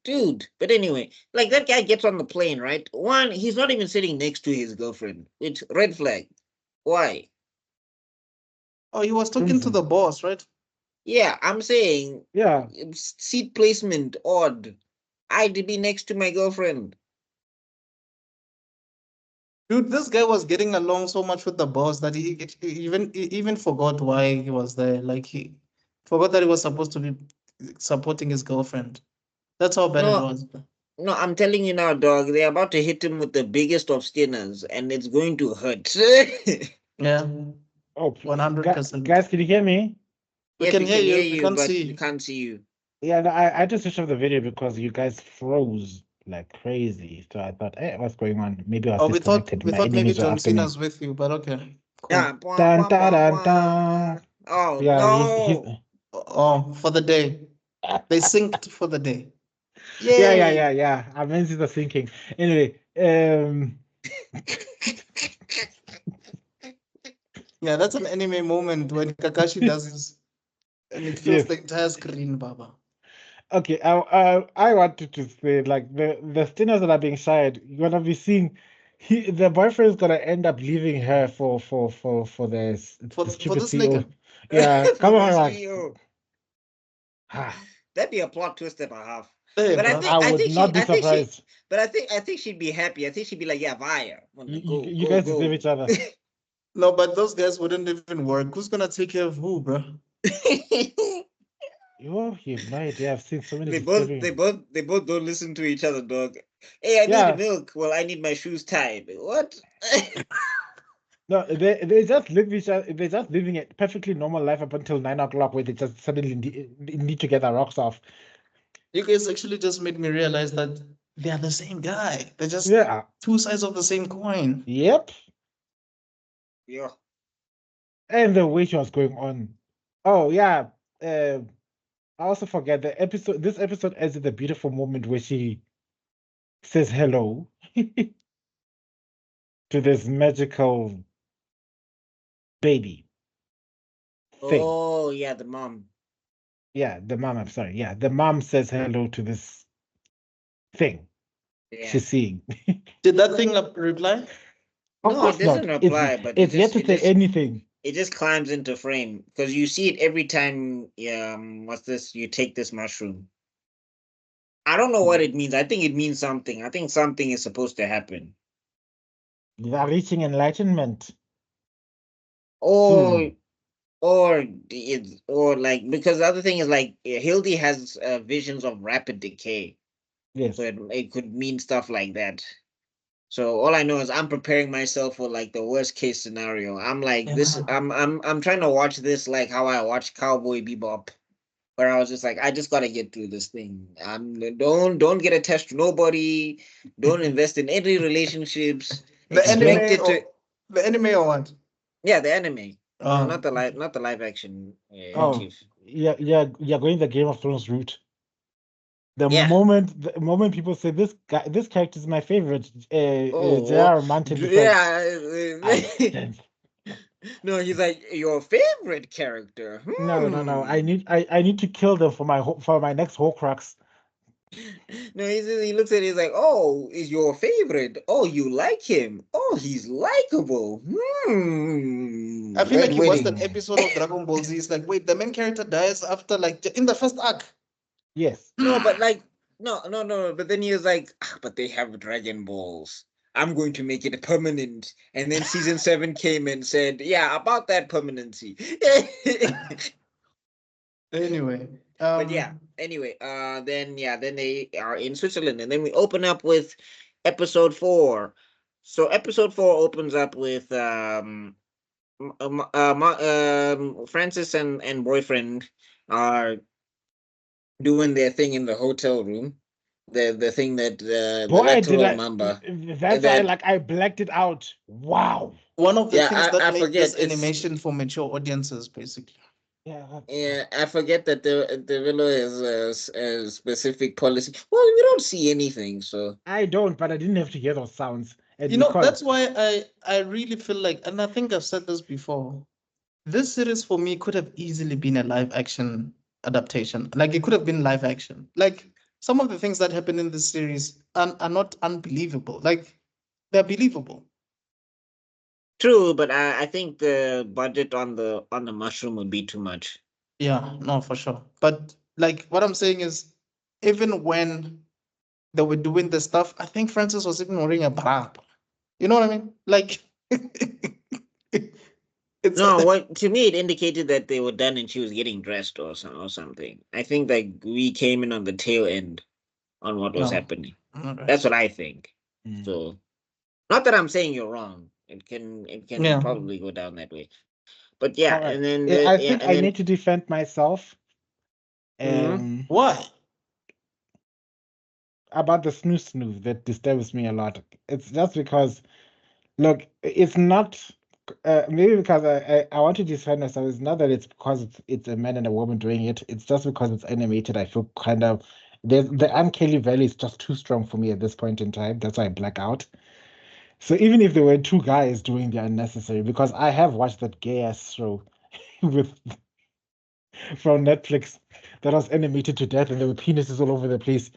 dude. But anyway, like that guy gets on the plane, right? One, he's not even sitting next to his girlfriend. It's red flag. Why? Oh, he was talking to Crimson. the boss, right? Yeah, I'm saying Yeah. seat placement odd. I'd be next to my girlfriend. Dude, this guy was getting along so much with the boss that he even forgot why he was there. Like he forgot that he was supposed to be supporting his girlfriend. That's how bad it No, was. no, I'm telling you now, dog. They're about to hit him with the biggest of skinners, and it's going to hurt. Yeah, Oh, 100%. guys, can you hear me? We Yes, can we hear can hear you. We you, can't but see we you. can't see you. Yeah, no, I just switched off the video because you guys froze like crazy. So I thought, hey, what's going on? Maybe I was Oh, disconnected. we My thought maybe enemies were John after me. Cena's with you, but okay, Yeah. cool. Dun, dun, dun, dun. Oh Yeah, he's no. Oh, for the day. They synced for the day. yeah. I meant the thinking. Anyway, Yeah, that's an anime moment when Kakashi does his, and it fills yes. the entire screen, Baba. Okay, I wanted to say like the stinners that are being shired, you're gonna be seeing the boyfriend's gonna end up leaving her for the For stupid this nigga. CEO. Yeah, For come on, this like, CEO. ah, That'd be a plot twist and a half. Hey, But I bro. think I I would think not she be I think she surprised. but I think she'd be happy. I think she'd be like, yeah, fire. You Go, guys deserve go. each other. No, but those guys wouldn't even work. Who's gonna take care of who, bro? You have no idea. I've seen so many they both disturbing. they both don't listen to each other, dog. Hey, I Yeah. need milk. Well, I need my shoes tied. What? No, they just live each other. They're just living a perfectly normal life up until 9 o'clock, where they just suddenly need to get their rocks off. You guys actually just made me realize that they are the same guy. They're just Yeah. two sides of the same coin. Yep. Yeah. And the way she was going on. Oh yeah. I also forget the episode. This episode ends with a beautiful moment where she says hello to this magical baby thing. Oh yeah, the mom. Yeah, the mom. I'm sorry. Yeah, the mom says hello to this thing Yeah. she's seeing. Did that thing reply? Of No, it course not. doesn't reply, but It's yet to say anything. it just climbs into frame because you see it every time. What's this? You take this mushroom. I don't know what it means. I think it means something. I think something is supposed to happen. They are reaching enlightenment Or soon. or like because the other thing is like Hildy has visions of rapid decay, Yes. so it could mean stuff like that. So all I know is I'm preparing myself for like the worst case scenario. I'm like this. Yeah. I'm trying to watch this like how I watched Cowboy Bebop, where I was just like, I just gotta get through this thing. Don't get attached to nobody. Don't invest in any relationships. The Expect anime it or to the anime or what? yeah the anime. No, Oh, not the live action. Oh, Chief. you're going the Game of Thrones route. Yeah. The moment people say this character is my favorite, Oh, J.R. Martin decides, I yeah. can't. No, he's like your favorite character. No. I need to kill them for for my next Horcrux. No, he looks at it. He's like, "Oh, is your favorite? Oh, you like him? Oh, he's likable. I feel like Red he watched wedding." an episode of Dragon Ball Z. It's like, wait, the main character dies after like in the first arc. Yes. No, but like, no. But then he was like, "Ah, but they have Dragon Balls. I'm going to make it permanent." And then season 7 came and said, "Yeah, about that permanency." Anyway, But yeah, anyway, then they are in Switzerland, and then we open up with episode 4. So episode 4 opens up with Francis and boyfriend are doing their thing in the hotel room. The thing that the Boy, did lateral I. member That's why that I blacked it out. Wow. one of the yeah things that I make this forget it's animation for mature audiences, basically. yeah, I forget that the Villa has a specific policy. Well, we don't see anything, so I don't, but I didn't have to hear those sounds. And You know, because that's why I really feel like, and I think I've said this before, this series for me could have easily been a live action adaptation. Like it could have been live action. Like some of the things that happen in this series are not unbelievable. Like they're believable. true. But I think the budget on the mushroom would be too much. Yeah, no, for sure. But like what I'm saying is, even when they were doing the stuff, I think Francis was even wearing a bra. You know what I mean? Like it's No, what to me it indicated that they were done and she was getting dressed or something. I think like we came in on the tail end on what was no. happening. All right. That's what I think. Mm. So not that I'm saying you're wrong. It can Yeah. probably go down that way. But yeah, all right. and then I yeah, think and I then need to defend myself. Mhm. Why? About the snooze that disturbs me a lot. It's just because, look, it's not maybe because I want to defend myself. It's not that it's because it's a man and a woman doing it. It's just because it's animated. I feel kind of the uncanny valley is just too strong for me at this point in time. That's why I black out. So even if there were two guys doing the unnecessary, because I have watched that gay ass show with from Netflix that was animated to death and there were penises all over the place.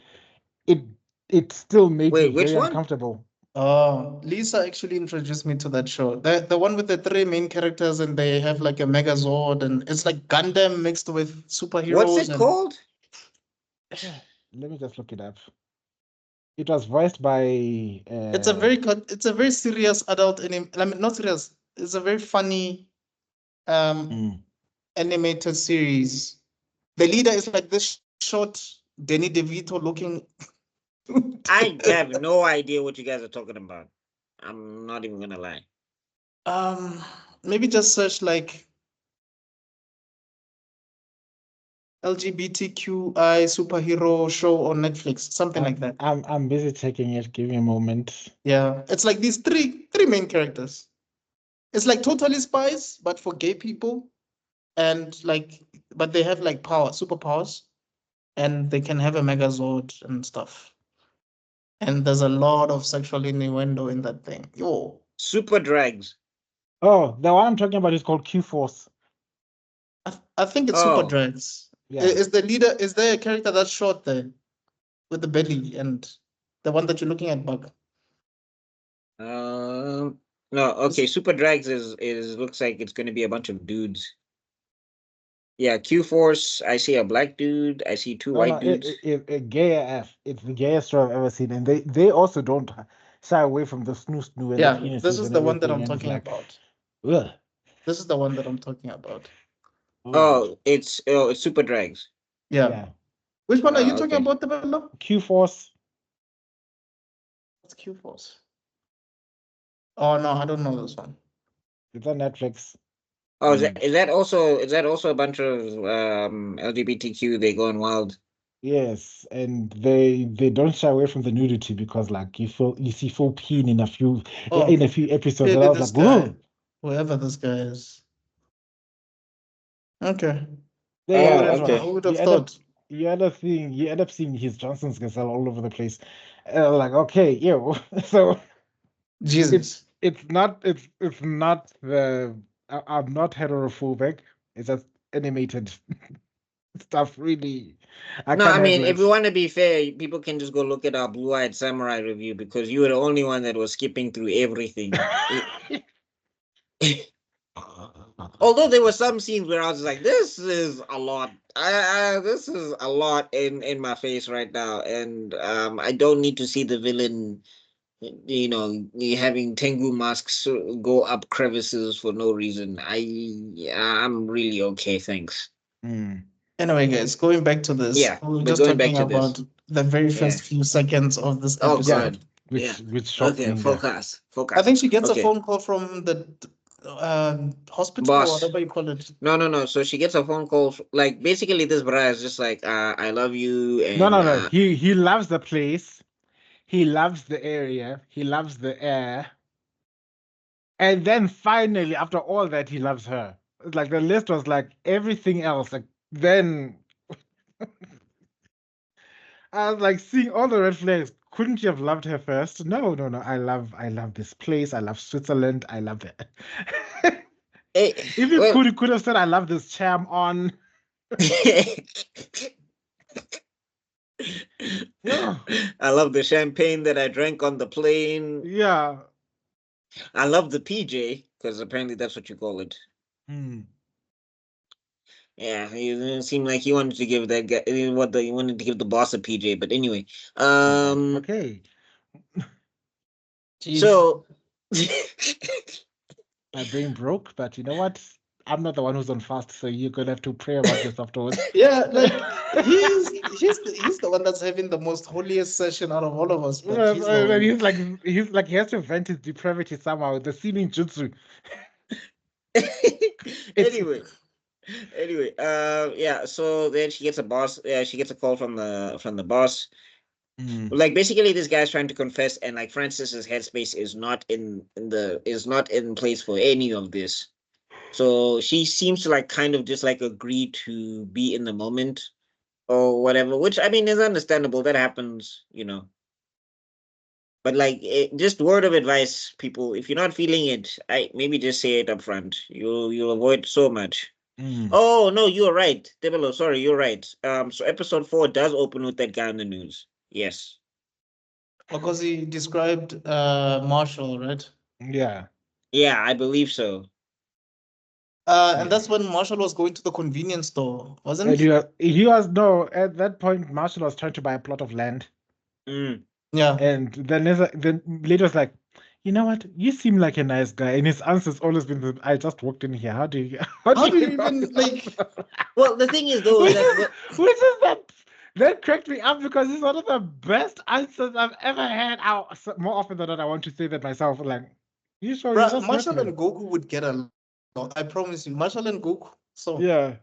It it still made me wait, which very one? uncomfortable. Oh, Lisa actually introduced me to that show. The one with the three main characters and they have like a Megazord and it's like Gundam mixed with What's superheroes it and called? Let me just look it up. It was voiced by it's a very serious adult anime. I mean, not serious. It's a very funny mm, animated series. The leader is like this short Danny DeVito looking. I have no idea what you guys are talking about. I'm not even gonna lie. um Maybe just search like LGBTQI superhero show on Netflix, something like that. I'm busy checking it. Give me a moment. Yeah, it's like these three main characters. It's like totally spies, but for gay people, and like, but they have like superpowers, and they can have a Megazord and stuff. And there's a lot of sexual innuendo in that thing. Yo, Super Drags. Oh, the one I'm talking about is called Q Force. I think it's Super Oh, Dreads. Yeah. Is the leader? Is there a character that's short there with the belly and the one that you're looking at, Bug? No, okay. Super Drags is looks like it's going to be a bunch of dudes. Yeah, Q Force. I see a black dude. I see two No, white dudes. gay AF. It's the gayest show I've ever seen, and they also don't shy away from the snoo and the Yeah, penises this is and the one that everything. I'm And it's talking like, about. ugh, This is the one that I'm talking about. Oh, it's Super Drags. Yeah. yeah. Which one are you talking Okay. about, Tebello? Q Force. What's Q Force? Oh no, I don't know this one. It's on Netflix. Oh, is that also a bunch of LGBTQ? They going wild. Yes, and they don't shy away from the nudity because like you see full peen in a few Oh, episodes, and clearly I was this like, guy, whoa. whoever this guy is. Okay. Yeah, I yeah, would that's have, okay. right. I would have thought. You end up seeing his Johnson's gazelle all over the place. Like, okay, yo. So Jesus. it's not the I'm not heterophobic. It's just animated stuff. Really, I No, can't I mean, handle if it. you want to be fair, people can just go look at our Blue-Eyed Samurai review because you were the only one that was skipping through everything. Although there were some scenes where I was like, "This is a lot. This is a lot in my face right now," and I don't need to see the villain, having Tengu masks go up crevices for no reason. I'm really okay, thanks. Mm. Anyway, guys, going back to this, Yeah, we were we're just going back talking to this. about the very Yeah. first few seconds of this Oh Yeah, episode. God. Yeah. which shocked Okay. me. Yeah. Focus. I Focus. think she gets a Okay. phone call from the hospital or Boss. whatever you call it. No. So she gets a phone call. Like basically, this bra is just like, I love you, No, and no, no. He loves the place. He loves the area. He loves the air. And then finally, after all that, he loves her. It's like the list was like everything else. Like then I was like seeing all the red flags. Couldn't you have loved her first? No, no, no. I love this place. I love Switzerland. I love it. If you well, could have said I love this charm on. Yeah. I love the champagne that I drank on the plane. Yeah. I love the PJ because apparently that's what you call it. Hmm. Yeah, he didn't seem like he wanted to give that guy he wanted to give the boss a PJ. But anyway, Okay. Jeez. so My brain broke, but you know what? I'm not the one who's on fast, so you're gonna have to pray about this afterwards. Yeah, like he's the one that's having the most holiest session out of all of us. But he's the And one. he's like he has to vent his depravity somehow. The seeming jutsu. anyway, yeah. So then she gets a boss. Yeah, she gets a call from the boss. Like basically, this guy's trying to confess, and like Francis's headspace is not in place for any of this. So she seems to like kind of just like agree to be in the moment or whatever, which I mean is understandable. That happens. But like, just word of advice, people: if you're not feeling it, I maybe just say it up front. You'll avoid so much. Oh no, you're right, Tebello. Sorry, you're right. So episode 4 does open with that guy on the news. Yes. Because he described Marshall, right? Yeah. Yeah, I believe so. And that's when Marshall was going to the convenience store, wasn't And he? he was no at that point. Marshall was trying to buy a plot of land, Yeah. and then later was like, you know what? You seem like a nice guy, and his answer's always been, "I just walked in here. How do you? How do you even like? Well, the thing is though, which that is which is that cracked me up because it's one of the best answers I've ever had. More often than not, I want to say that myself. Like, you sure you just met Marshall me? and Goku would get along. I promise you, Marshall and Goku. So Yeah.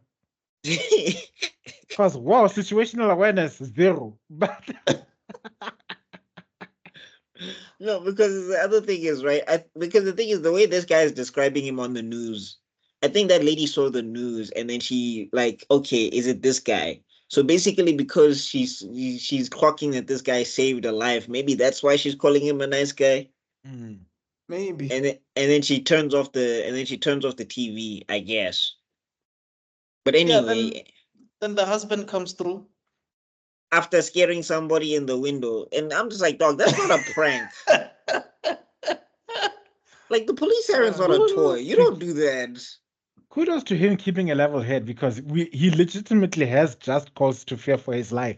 Because wow, situational awareness zero. But no, because the other thing is right. Because the thing is the way this guy is describing him on the news. I think that lady saw the news and then she like, okay, is it this guy? So basically, because she's clocking that this guy saved her life, maybe that's why she's calling him a nice guy. maybe. And then she turns off the TV, I guess. But Yeah. anyway, Then the husband comes through. after scaring somebody in the window. And I'm just like, dog, that's not a prank. Like, the police siren's not a toy. You don't do that. Kudos to him keeping a level head because he legitimately has just cause to fear for his life.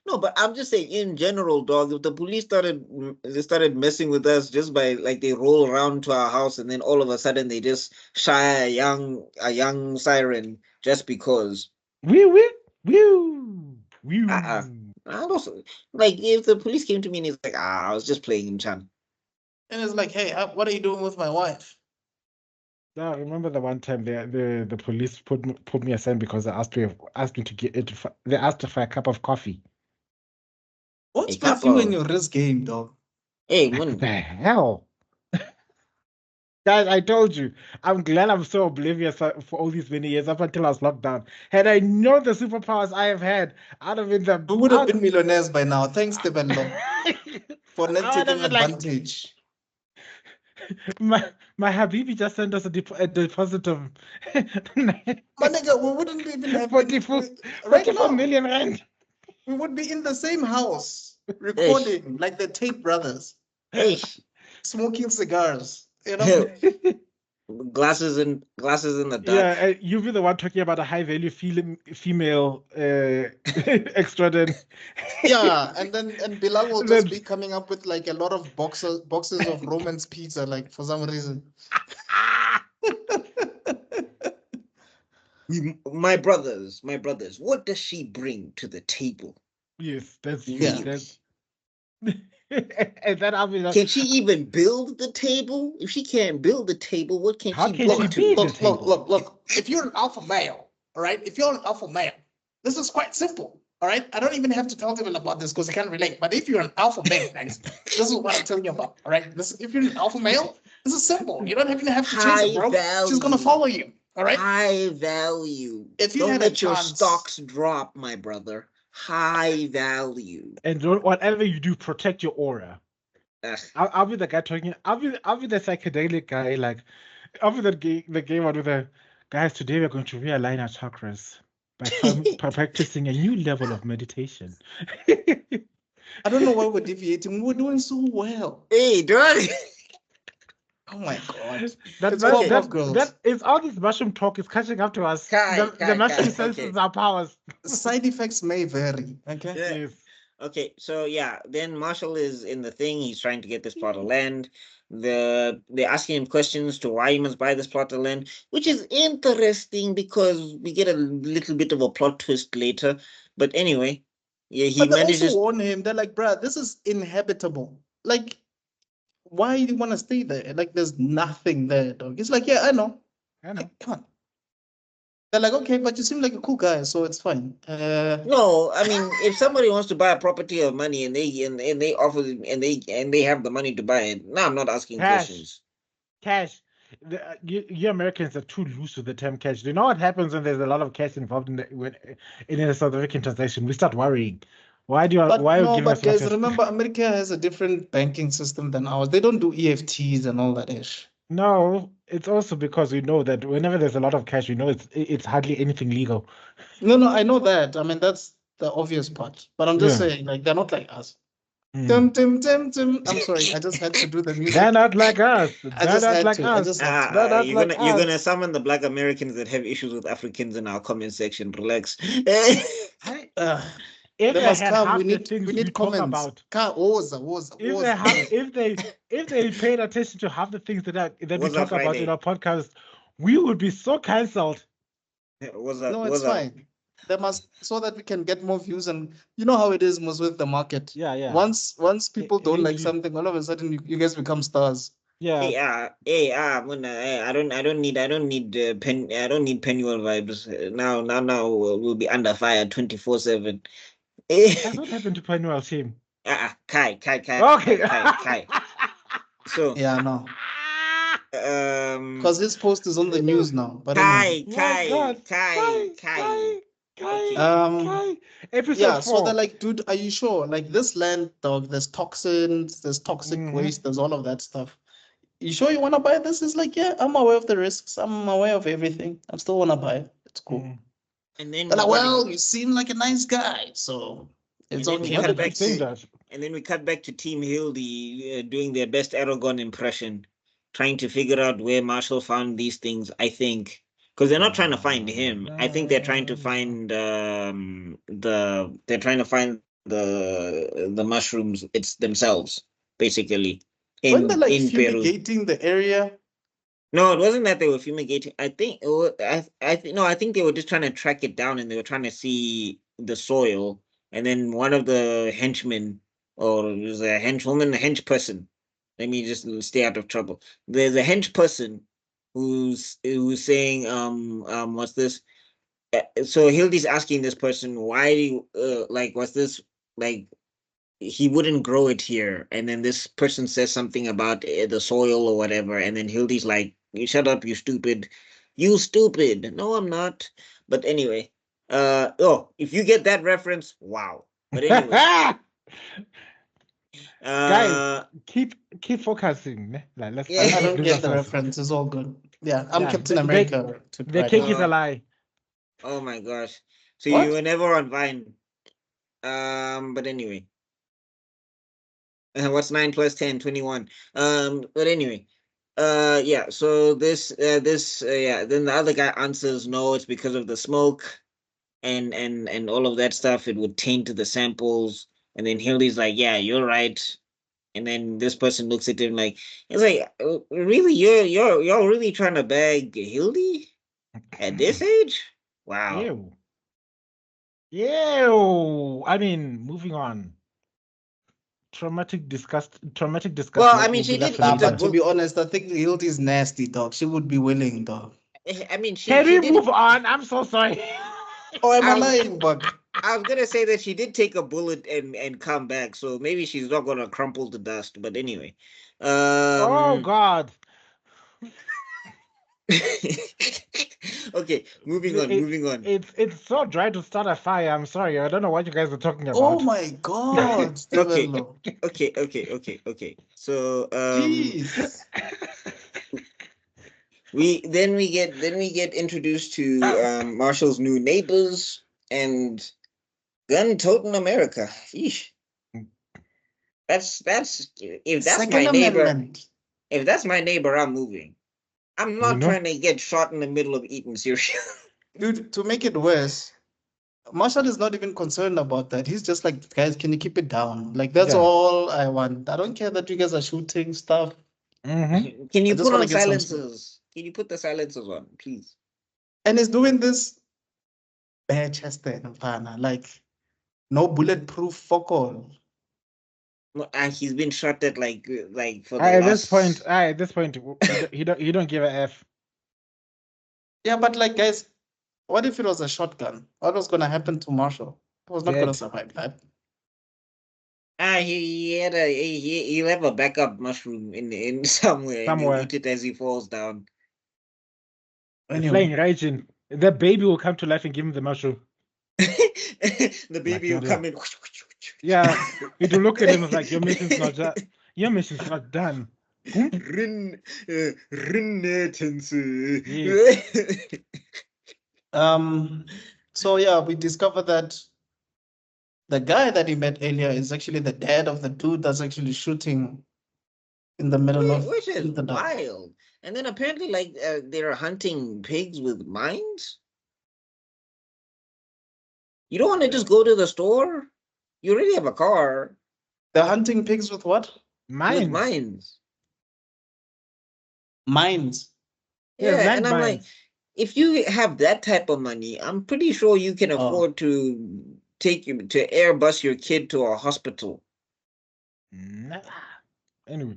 No, but I'm just saying, in general, dog, if the police started messing with us just by, like, they roll around to our house and then all of a sudden they just shy a young siren just because. Woo. I also, like, if the police came to me and he's like, I was just playing him, Chan. And it's like, hey, what are you doing with my wife? I remember the one time the police put me aside because they asked me to get they asked for a cup of coffee. What's A cup with you of- and your risk game, dog? Hey, What man. the hell? Guys, I told you, I'm glad I'm so oblivious for all these many years up until I was locked down. Had I known the superpowers I have had, I'd have been We would have been millionaires by now. Thanks, Tebello, for I not would have taking been like, advantage. my Habibi just sent us a deposit of My nigga, we wouldn't even have 44 right 44 now. million rand. We would be in the same house recording like the Tate brothers, Hey, smoking cigars. You know, glasses in the dark. Yeah, you'll be the one talking about a high value female Extrodin. yeah. And Bilal will Then- just be coming up with like a lot of boxes of Romans pizza, like for some reason. My brothers, what does she bring to the table? Yes, that's true. Yeah. That's... and then I'll be like, Can she even build the table? If she can't build the table, what can How she can block she to? be the Look, table? look. If you're an alpha male, all right. If you're an alpha male, this is quite simple. All right. I don't even have to tell people about this because they can't relate. But if you're an alpha male, guys, this is what I'm telling you about. All right. If you're an alpha male, this is simple. You don't even have to chase High it, bro. She's gonna value. follow you. All right. High value. If you Don't had a let your chance- stocks drop, my brother. High value. And whatever you do, protect your aura. Ugh. I'll be the guy talking. I'll be the psychedelic guy. Like I'll be the gay one with the guys. Today we're going to realign our chakras by practicing a new level of meditation. I don't know why we're deviating. We're doing so well. Hey, dog. Oh my god. That It's all that love girls. that is all this mushroom talk is catching up to us. Kai, The mushroom Kai, senses okay. our powers. Side effects may vary. Okay. Yeah. Yes. Okay, so yeah, then Marshall is in the thing. He's trying to get this plot of land. They're asking him questions to why he must buy this plot of land, which is interesting because we get a little bit of a plot twist later. But anyway, yeah, he But they manages. also warn him. They're like, bruh, this is inhabitable. Like, why do you want to stay there? Like, there's nothing there, dog. He's like, yeah, I know. I know. Come on. They're like, okay, but you seem like a cool guy, so it's fine. No, I mean, if somebody wants to buy a property of money and they offer and they have the money to buy it, no, I'm not asking Cash. questions. Cash. You Americans are too loose with the term cash. Do you know what happens when there's a lot of cash involved in a South African transaction? We start worrying. Why are you giving us guys, much- remember, America has a different banking system than ours. They don't do EFTs and all that ish. No, it's also because we know that whenever there's a lot of cash, we know it's hardly anything legal. No, I know that. I mean, that's the obvious part. But I'm just Yeah. saying, like, they're not like us. Mm. Tim. I'm sorry, I just had to do the music. They're not like us. I They're just not had like to. I us. just had to. They're not You're like gonna us. summon the Black Americans that have issues with Africans in our comment section. Relax. Uh, If they they must had come. half We the need things we talk comments. about, Woza. if they paid attention to half the things that we Was talk that about in Friday? our podcast, we would be so cancelled. No, it's fine. They must, so that we can get more views, and you know how it is most with the market. Yeah. Once people don't like usually- something, all of a sudden you guys become stars. Yeah. I don't need Pennuel vibes. Now we'll be under fire 24/7. That's what happened to Penuel's team. Kai. Okay. Kai. So Yeah, no, um because this post is on the news now. But Kai. Episode yeah, 4. so they're like, dude, are you sure? Like this land, dog, there's toxins, there's toxic Mhm. waste, there's all of that stuff. You sure you want to buy this? It's like, yeah, I'm aware of the risks. I'm aware of everything. I still want to buy it. It's cool. And then They're like, we got- well, you seem like a nice guy, so it's And then we okay. Why cut did you back think to- that? and then we cut back to Team Hildy doing their best Aragon impression, trying to figure out where Marshall found these things. I think because they're not trying to find him. I think they're trying to find they're trying to find the mushrooms. It's themselves basically When they're like in Peru. fumigating the area, No, it wasn't that they were fumigating. I think I think they were just trying to track it down, and they were trying to see the soil. And then one of the henchmen, or it was a henchwoman, a hench person. Let me just stay out of trouble. There's a hench person who's saying what's this? So Hildy's asking this person, why do you like what's this, like he wouldn't grow it here. And then this person says something about the soil or whatever. And then Hildy's like, you shut up, you stupid. You stupid. No, I'm not. But anyway, if you get that reference, wow. But anyway, Guys, keep focusing. Like, let's Yeah. I don't do get the ourselves. reference. It's all good. Yeah, I'm Yeah, Captain they- America. The cake is a lie. oh my gosh. So What? you were never on Vine. But anyway. What's 9 plus 10? 21. But anyway. Yeah, so this yeah, then the other guy answers no, it's because of the smoke and all of that stuff. It would taint the samples. And then Hildy's like, yeah, you're right. And then this person looks at him like, it's like, really, you're really trying to bag Hildy at this age? Wow. Ew. Ew. I mean, moving on. Traumatic disgust. Well, I will mean, be she left did for eat later. a But to be honest, I think Hildy is nasty, dog. She would be willing, dog. I mean, Can she we did. move on? I'm so sorry. Oh, am I I'm- lying, Buck? I was gonna say that she did take a bullet and come back, so maybe she's not gonna crumple to dust. But anyway, Oh God. okay, moving on. It's so dry to start a fire. I'm sorry. I don't know what you guys are talking about. Oh my God, Okay. Tebello. Okay. So Jeez. we get introduced to Marshall's new neighbors and gun-toting America. Yeesh. That's if that's Second my neighbor. Amendment. If that's my neighbor, I'm moving. I'm not know? trying to get shot in the middle of eating cereal. Dude, to make it worse, Marshall is not even concerned about that. He's just like, guys, can you keep it down? Like, that's Yeah. all I want. I don't care that you guys are shooting stuff. Mm-hmm. Can you I just put wanna on get some silencers? Can you put the silencers on, please? And he's doing this bare-chested, mfana, like no bulletproof fuck all. No, he's been shot at like for the At last. this point, you don't give a F. Yeah, but like, guys, what if it was a shotgun? What was gonna happen to Marshall? He was not gonna Dead. survive that. He'll have a backup mushroom in somewhere. And he'll Somewhere. eat it as he falls down. Flying right in. The baby will come to life and give him the mushroom. The baby will that, come in. Yeah. It will look at him and like, your mission's not done. Your mission's not done. So yeah, we discovered that the guy that he met earlier is actually the dad of the dude that's actually shooting in the middle of Which is the dark. wild. And then apparently, like, they're hunting pigs with mines. You don't want to just go to the store. You already have a car They're hunting pigs with what? with Mines. mines. Mines. Yeah, Yeah, and I'm like, landmines. if you have that type of money, I'm pretty sure you can Oh. afford to take you to Airbus your kid to a hospital. Nah. Anyway.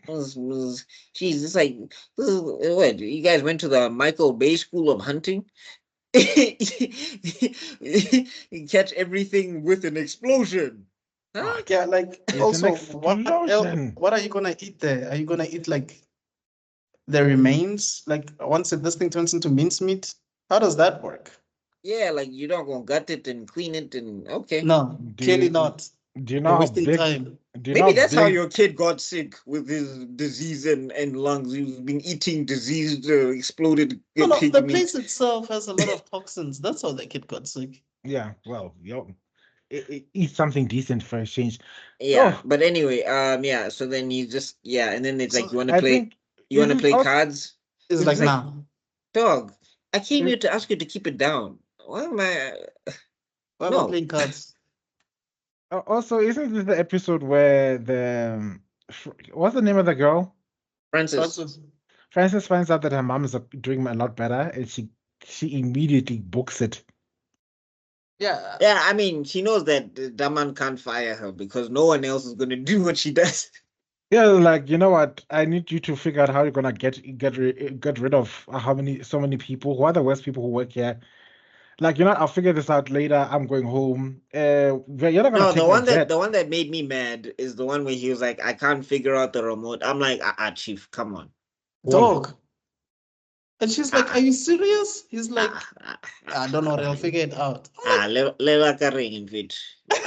Jeez, it's like, this is, what, you guys went to the Michael Bay School of Hunting? You catch everything with an explosion. Huh? Yeah, like It's also an explosion. what are you gonna eat there? Are you gonna eat like the remains? Like once this thing turns into mincemeat? How does that work? Yeah, like you're not gonna gut it and clean it and okay. No, Do clearly you- not. Do you know You're how wasting big? time. Do you know Maybe how that's how big? your kid got sick with his disease and lungs. He's been eating diseased, exploded No, no, pig the meat. place itself has a lot of toxins. That's how the kid got sick. Yeah. Well, eat something decent for a change. Yeah, Oh, but anyway, yeah. So then you just and then it's like So you want to I play. think You want this to is play also. cards, it's This like, is like. nah, dog. I came This, here to ask you to keep it down. Why am I? why am I No, playing cards? also, isn't this the episode where what's the name of the girl? Francis. Francis. Frances finds out that her mom is doing a lot better, and she immediately books it. Yeah. Yeah, I mean, she knows that that man can't fire her because no one else is going to do what she does. Yeah, like you know what? I need you to figure out how you're gonna get rid of so many people. Who are the worst people who work here? Like, I'll figure this out later. I'm going home. You're not gonna No, take my jet. the one that made me mad is the one where he was like, I can't figure out the remote. I'm like, chief, come on. Dog. And she's like, Ah, are you serious? He's like, don't worry, I'll ah, figure it out. I'm like, le ka ring in fit. No.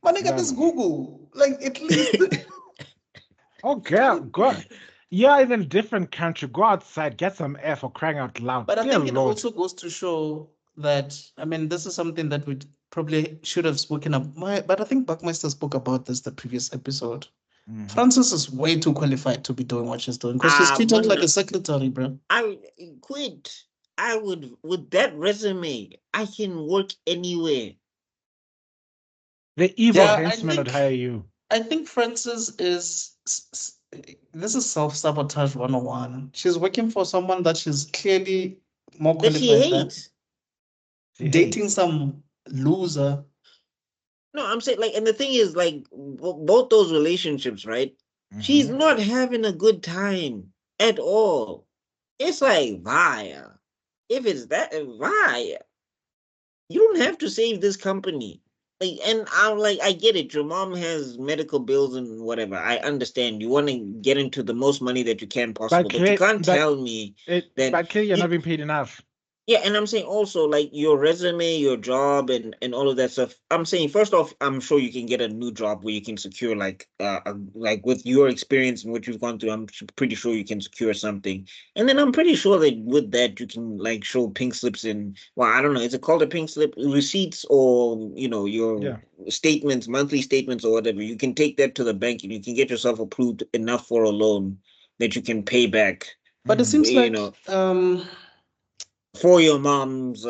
my nigga, No, this no. Google. Like, at least. Oh, girl, go. You're in a different country. Go outside, get some air for crying out loud. But I Dear think it Lord. also goes to show that, I mean, this is something that we probably should have spoken about. But I think Buckmeister spoke about this the previous episode. Mhm. Frances is way too qualified to be doing what she's doing because she's treated like a secretary, bro. I quit. I would, with that resume, I can work anywhere. The evil Yeah, henchman would hire you. I think Frances is this is self-sabotage 101. She's working for someone that she's clearly more That she qualified than, hates. dating some loser. No, I'm saying like, and the thing is like, both those relationships, right? She's Mhm. not having a good time at all. It's like, Vaya. If it's that, Vaya. You don't have to save this company. Like, and I'm like, I get it. Your mom has medical bills and whatever. I understand. You want to get into the most money that you can possible, but you can't tell me that. But clearly you're not being paid enough. Yeah, and I'm saying also like your resume, your job, and all of that stuff. I'm saying first off, I'm sure you can get a new job where you can secure like with your experience and what you've gone through. I'm pretty sure you can secure something, and then I'm pretty sure that with that you can like show pink slips and well, I don't know, is it called a pink slip? Receipts or your statements, monthly statements or whatever. You can take that to the bank and you can get yourself approved enough for a loan that you can pay back. But it seems like For your mom's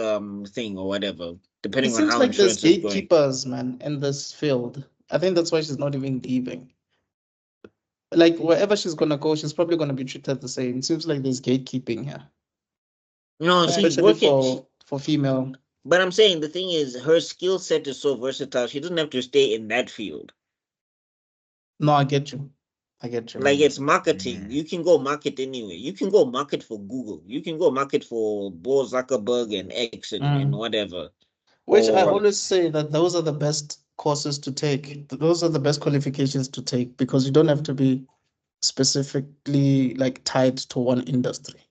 thing or whatever, depending it on seems how like there's insurance is going. gatekeepers, man, in this field. I think that's why she's not even leaving. Like wherever she's gonna go, she's probably gonna be treated the same. It seems like there's gatekeeping here, No, she's especially working. for female. But I'm saying the thing is, her skill set is so versatile. She doesn't have to stay in that field. No, I get you. I get you. Like it's marketing. You can go market anyway. You can go market for Google. You can go market for Bo Zuckerberg and X and whatever. Which I always say that those are the best courses to take. Those are the best qualifications to take because you don't have to be specifically like tied to one industry.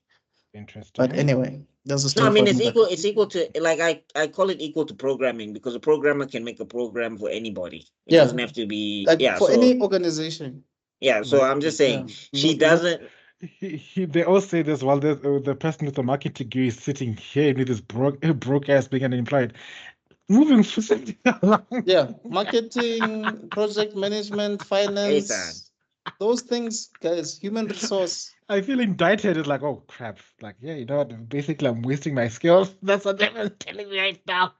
Interesting. But anyway, there's a No, story. I mean for it's another equal. It's equal to like I call it equal to programming because a programmer can make a program for anybody. It Yeah. doesn't have to be like for so any organization. yeah. So I'm just saying she doesn't. They all say this while the person with the marketing degree is sitting here with his broke ass being unemployed. Moving along. Yeah, marketing, project management, finance, those things, guys, human resource. I feel indicted. It's like, oh crap. Like, yeah, you know what? Basically, I'm wasting my skills. That's what they're telling me right now.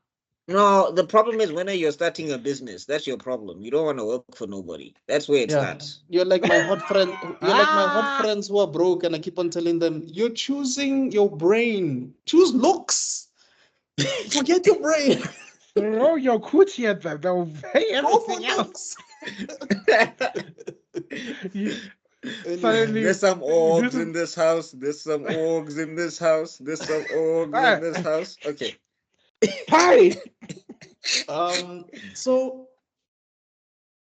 No, the problem is when you're starting a business, that's your problem. You don't want to work for nobody. That's where it starts. You're like my hot friend. You're like my hot friends who are broke, and I keep on telling them, you're choosing your brain. Choose looks. Forget your brain. Throw your coochie at them. They'll pay everything else. Suddenly, there's some orgs in this house. There's some orgs in this house. There's some orgs in this house. Okay. Hi. So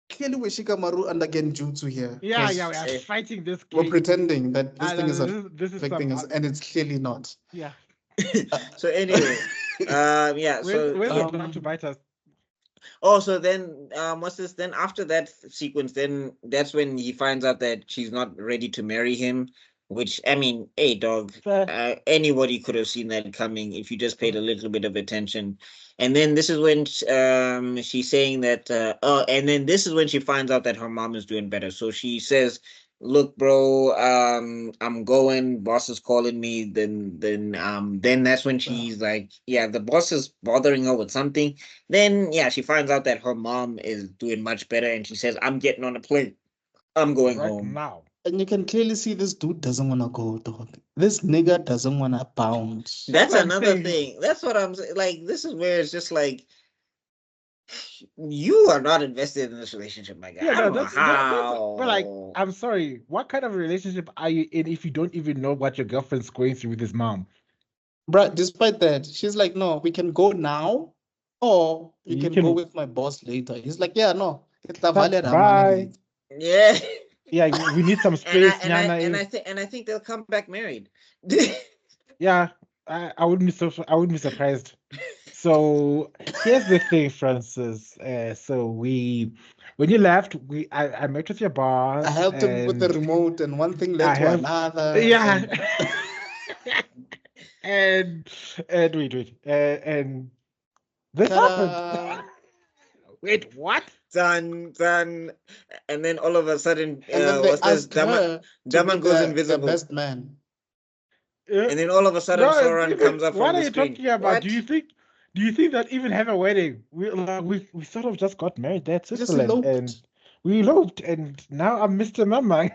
clearly we Shikamaru and again Jutsu here. Yeah, we are fighting this. We're pretending that this thing is affecting us, and it's clearly not. Yeah. So anyway, yeah. Where's the dog to bite us? Also, then what's this? Then after that sequence, then that's when he finds out that she's not ready to marry him. Which I mean, hey, dog, Fair. anybody could have seen that coming if you just paid a little bit of attention. And then this is when she's saying that. Oh, and then this is when she finds out that her mom is doing better. So she says, "Look, bro, I'm going. Boss is calling me." Then that's when she's like, "Yeah, the boss is bothering her with something." Then yeah, she finds out that her mom is doing much better, and she says, "I'm getting on a plane. I'm going Right home." now. And you can clearly see this dude doesn't want to go, dog. This nigga doesn't want to bounce. That's what I'm another saying. thing. That's what I'm saying. Like, this is where it's just like, you are not invested in this relationship, my guy. Yeah, I no, don't know that's but like, how. I'm sorry. What kind of relationship are you in if you don't even know what your girlfriend's going through with his mom? Bruh, despite that, she's like, no, we can go now, or you You can go can with my boss later. He's like, yeah, no. It's la start vale by. ramane. Yeah. Yeah, we need some space, Nyana. And I think they'll come back married. Yeah, I wouldn't be I wouldn't be surprised. So here's the thing, Francis. So when you left, I met with your boss, I helped him with the and remote, and one thing led I to have another. yeah, And and wait, and this happened. ta-da. Wait, what? Done. And then all of a sudden, And then they what's this? asked her to be Daman goes the invisible. best man. And then all of a sudden, No, it's Sauron even, comes up what from are the you screen. talking about? What? Do you think that even have a wedding? We sort of just got married there in Just Switzerland, and eloped. we eloped, and now I'm Mr. Mama.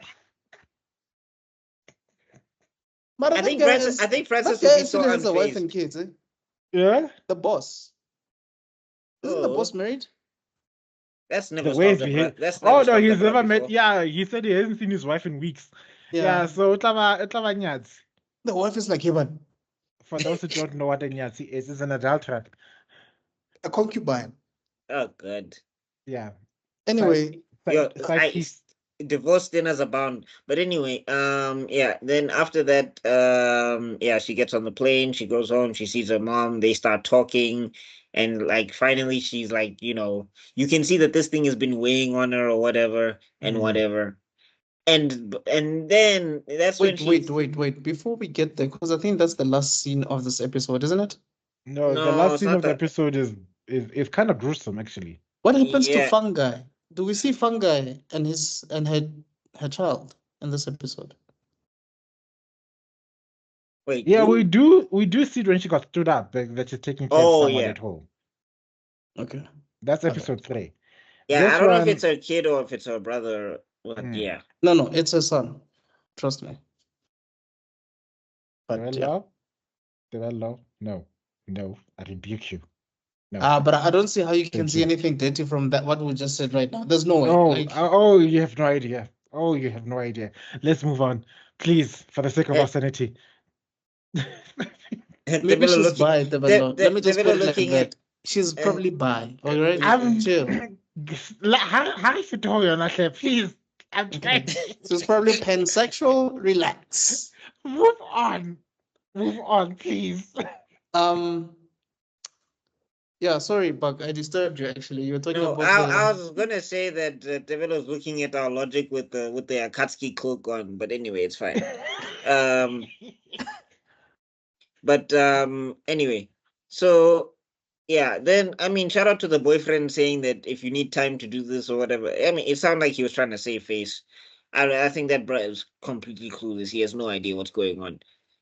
But I think that Francis guy would be so still has a wife unfazed. and kids, eh? Yeah, The boss. Isn't the Oh, boss married? that's the never way stopped he the behaved. That's Oh never no, stopped the he's never met. before. Yeah, he said he hasn't seen his wife in weeks. Yeah, so utlaba nyatsi. The wife is like human. For those who don't know what a nyatsi is, it's an adulterer. A concubine. Oh, good. Yeah, Anyway, Yo, side piece. divorce dinners abound. But anyway, yeah. Then after that, yeah, she gets on the plane. She goes home. She sees her mom. They start talking, and like finally, she's like, you can see that this thing has been weighing on her or whatever and whatever. And then that's when wait. Before we get there, because I think that's the last scene of this episode, isn't it? No, the No, last it's scene not of the that. episode is kind of gruesome, actually. What happens to Yeah. Fungi? Do we see Fungi and her child in this episode? Wait. Yeah, who? we do see when she got stood up that she's taking care of Oh someone yeah. at home. Okay. That's Alright. episode 3. Yeah, This I don't know if one, it's her kid or if it's her brother. But yeah. No, it's her son. Trust me. But yeah. Tebello, no, I rebuke you. No. But I don't see how you can Thank see you. anything dirty from that. What we just said right now. There's no way. Oh, Like, you have no idea. Oh, you have no idea. Let's move on, please, for the sake of Eh. our sanity. maybe Tebello she's looking- bi, Tebello. Let me just Tebello put it like looking that. at- She's probably bi. All right, I'm chill. How if you told me on that, please? I'm trying. She's probably pansexual. Relax. Move on, please. Yeah, sorry, Buck. I disturbed you. Actually, you were talking No, about I was gonna say that Tebello's looking at our logic with the Akatsuki cloak on, but anyway, it's fine. But anyway, so yeah, then I mean, shout out to the boyfriend saying that if you need time to do this or whatever. I mean, it sounded like he was trying to save face. I think that bro is completely clueless. He has no idea what's going on,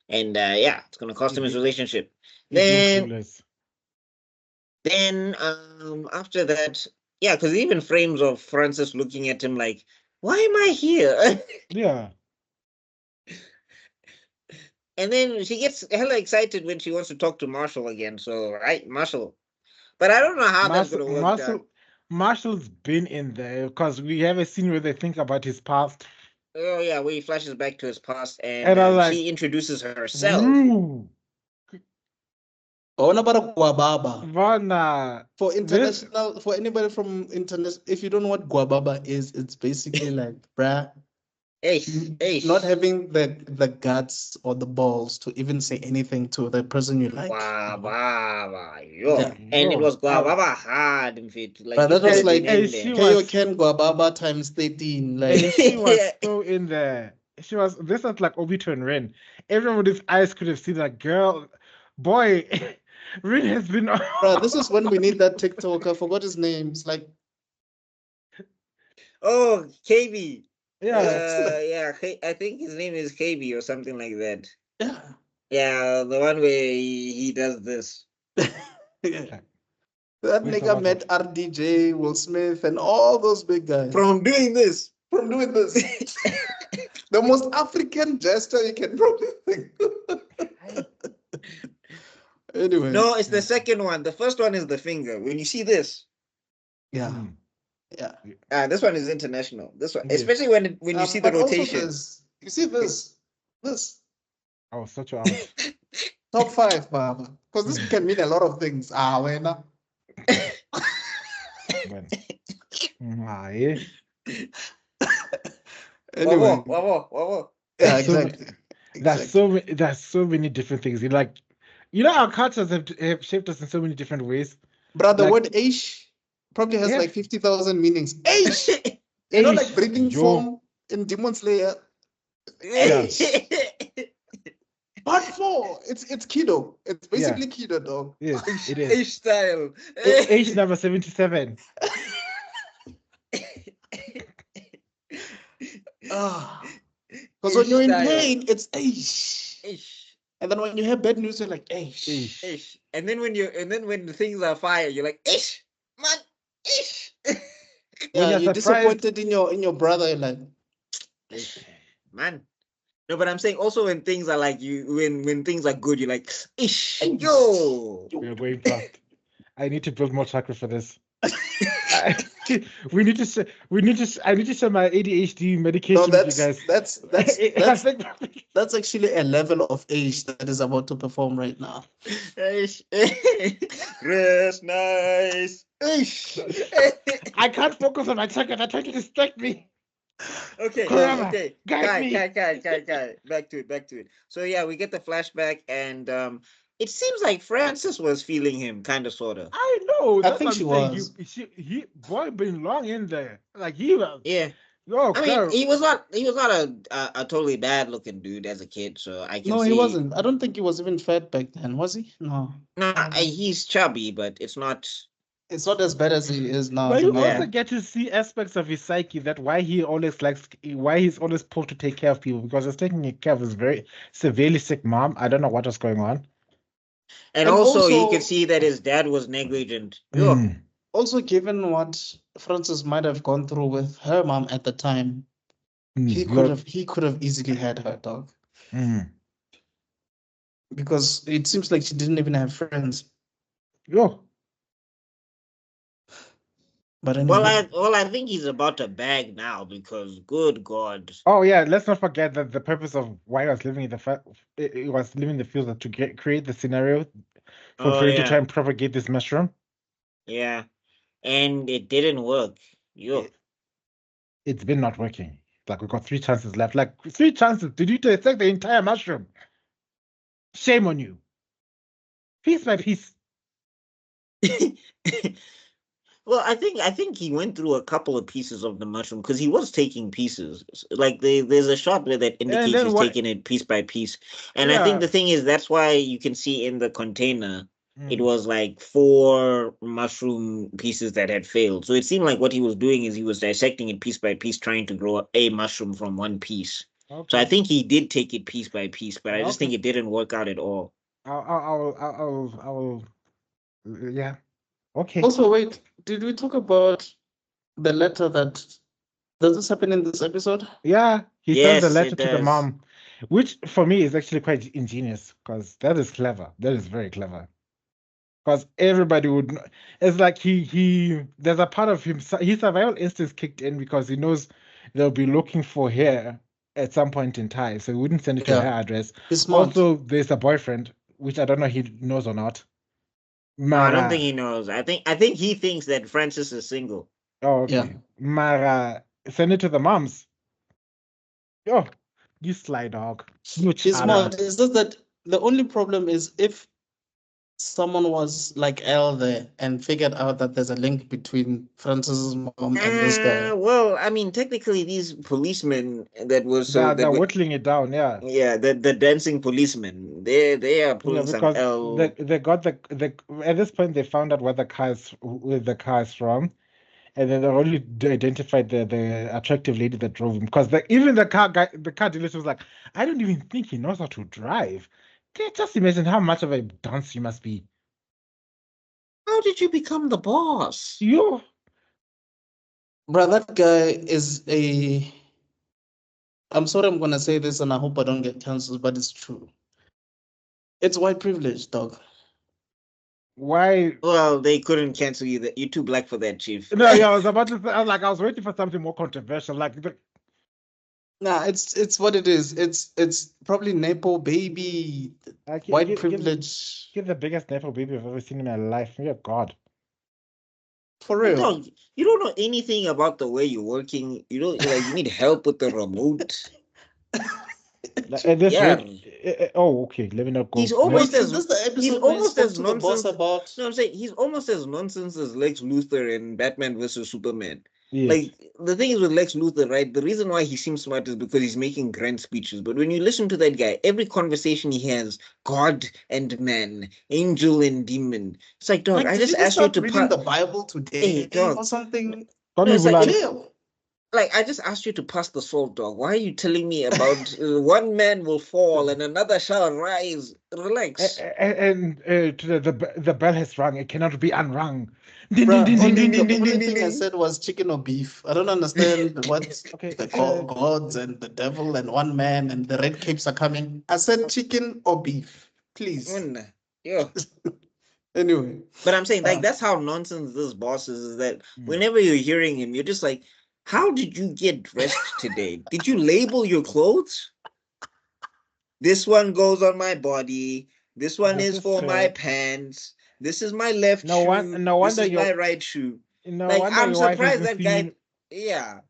and yeah, it's gonna cost him his relationship. Then after that, yeah, because even frames of Francis looking at him like, why am I here? Yeah. And then she gets hella excited when she wants to talk to Marshall again. So, right, Marshall. But I don't know how that's going to work. Marshall's been in there because we have a scene where they think about his past. Oh, yeah, where he flashes back to his past and she introduces herself. Ooh. For international, for anybody from international, if you don't know what guababa is, it's basically like, bruh, not having the guts or the balls to even say anything to the person you like. Guava, yo. Yeah. And it Yo, was guava hard, in fact. Like, But you that was could have like been in she there. Kayo was Ken Guababa times 13. and Like, she was so in there. She was this was like Obito and Ren. Everybody's eyes could have seen that girl. Boy, Ren has been bro, this is when we need that TikTok. I forgot his name. It's like, Oh, KB. yeah. Yeah, I think his name is KB or something like that. yeah. Yeah, the one where he does this. Yeah. That Wait, nigga what met RDJ, Will Smith, and all those big guys. From doing this. From doing this. The most African gesture you can probably think. Anyway. No, it's the second one. The first one is the finger. When you see this, Yeah. Mm. Yeah. this one is international. This one, Yes. especially when you see the But also rotation. this, you see this. Oh, such a out. Top 5, Baba. Because this can mean a lot of things. Wena. When- yeah. Anyway. Whoa. Yeah, So ma- exactly. There's so many different things. Like, our cultures have shaped us in so many different ways. But the like- word Aish probably has Yeah. like 50,000 meanings. Aish! You know, like Aish, breathing yo. form in Demon Slayer. Aish! Part 4. It's Kido. It's basically Kido, dog. Yes, it is. H style. Age number 77. Because when you're in Aish style. pain, it's Aish. Ish. And then when you have bad news, you're like, Aish. Ish. Ish. And then when the things are fire, you're like, ish, man, ish. When Yeah, you're you're surprised- disappointed in your brother. You're like, Ish. Man. No, but I'm saying also when things are like when things are good, you're like, ish, yo. We're going past. I need to build more chakra for this. I need to share my ADHD medication no, with you guys. that's actually a level of age that is about to perform right now. Ish. Rest nice. Ish. I can't focus on my chakra. They're trying to distract me. Okay, Kurama, okay. guide me. Guy. Back to it. So yeah, we get the flashback, and it seems like Francis was feeling him, kind of, sort of. I know. That's think what she I'm saying. was. He boy been long in there. Like he was. Yeah. Oh, I mean, he was not a totally bad looking dude as a kid, so I can No, see. he wasn't. I don't think he was even fat back then, was he? No. No, he's chubby, but it's not. It's not as bad as he is now. But you as a man. also get to see aspects of his psyche that why he's always pulled to take care of people, because he's taking care of his very severely sick mom. I don't know what was going on. And also, you can see that his dad was negligent. Yo. Mm. Also, given what Francis might have gone through with her mom at the time, he could have easily had her, dog. Mm. Because it seems like she didn't even have friends. Yo. But anyway. Well, I think he's about to bag now because, good God. Oh yeah, let's not forget that the purpose of why he was living in it was living in the field to create the scenario for Freddy to try and propagate this mushroom. Yeah, and it didn't work. Yo. It's been not working. Like, we've got 3 chances left. Like, 3 chances. Did you take the entire mushroom? Shame on you. Piece by piece. Well, I think he went through a couple of pieces of the mushroom because he was taking pieces. Like there's a shot where that indicates he's taking it piece by piece. And I think the thing is that's why you can see in the container it was like 4 mushroom pieces that had failed. So it seemed like what he was doing is he was dissecting it piece by piece, trying to grow a mushroom from one piece. Okay. So I think he did take it piece by piece, but I just think it didn't work out at all. I'll yeah. Okay. Also, wait, did we talk about the letter that does this happen in this episode? Yeah, he sends a letter to does. the mom, which for me is actually quite ingenious because that is clever. That is very clever. Because everybody would know. It's like there's a part of him, his survival instincts kicked in because he knows they'll be looking for her at some point in time. So he wouldn't send it to her address. Also, there's a boyfriend, which I don't know if he knows or not. No, I don't think he knows. I think he thinks that Francis is single. Oh, okay. Yeah. Mara, send it to the moms. Oh, you sly dog. You He's child. smart. It's just that the only problem is if someone was like L there and figured out that there's a link between Francis's mom and this guy. Well, I mean, technically, these policemen that were They're whittling it down, yeah. yeah, the dancing policemen, they are pulling some because L. they got the at this point they found out where the car is from, and then they already identified the attractive lady that drove him. Because even the car dealership was like, I don't even think he knows how to drive. Can you just imagine how much of a dunce you must be? How did you become the boss? You, Bro, that guy is a. I'm sorry I'm gonna say this and I hope I don't get cancelled, but it's true. It's white privilege, dog. why? Well, they couldn't cancel you. That you're too black for that, chief. No, yeah, I was about to say, I was waiting for something more controversial, like Nah, it's what it is. It's probably Nepo baby, white privilege. Give the biggest Nepo baby I've ever seen in my life. Yeah, God. For real. Dog, you don't know anything about the way you're working. You don't like. You need help with the remote. Oh, okay. Let me not go. He's almost Wait, as is this the episode he's where he almost spoke as to the boss nonsense. about? No, I'm saying he's almost as nonsense as Lex Luthor in Batman versus Superman. Yes. Like the thing is with Lex Luthor, right? The reason why he seems smart is because he's making grand speeches. But when you listen to that guy, every conversation he has, God and man, angel and demon. It's like, dog, Like, I did just you asked you to reading the Bible today dog. or something? No, it's like, Chill. like I just asked you to pass the salt, dog. Why are you telling me about one man will fall and another shall rise? Relax. And the bell has rung. It cannot be unrung. The only thing I said was chicken or beef. I don't understand what's the gods and the devil and one man and the red capes are coming. I said chicken or beef, please. Yeah. Anyway. But I'm saying, like, that's how nonsense this boss is that whenever you're hearing him, you're just like, how did you get dressed today? Did you label your clothes? This one goes on my body. This one is for my pants. This is my left shoe. This is my right shoe. Like, I'm surprised that guy. Yeah.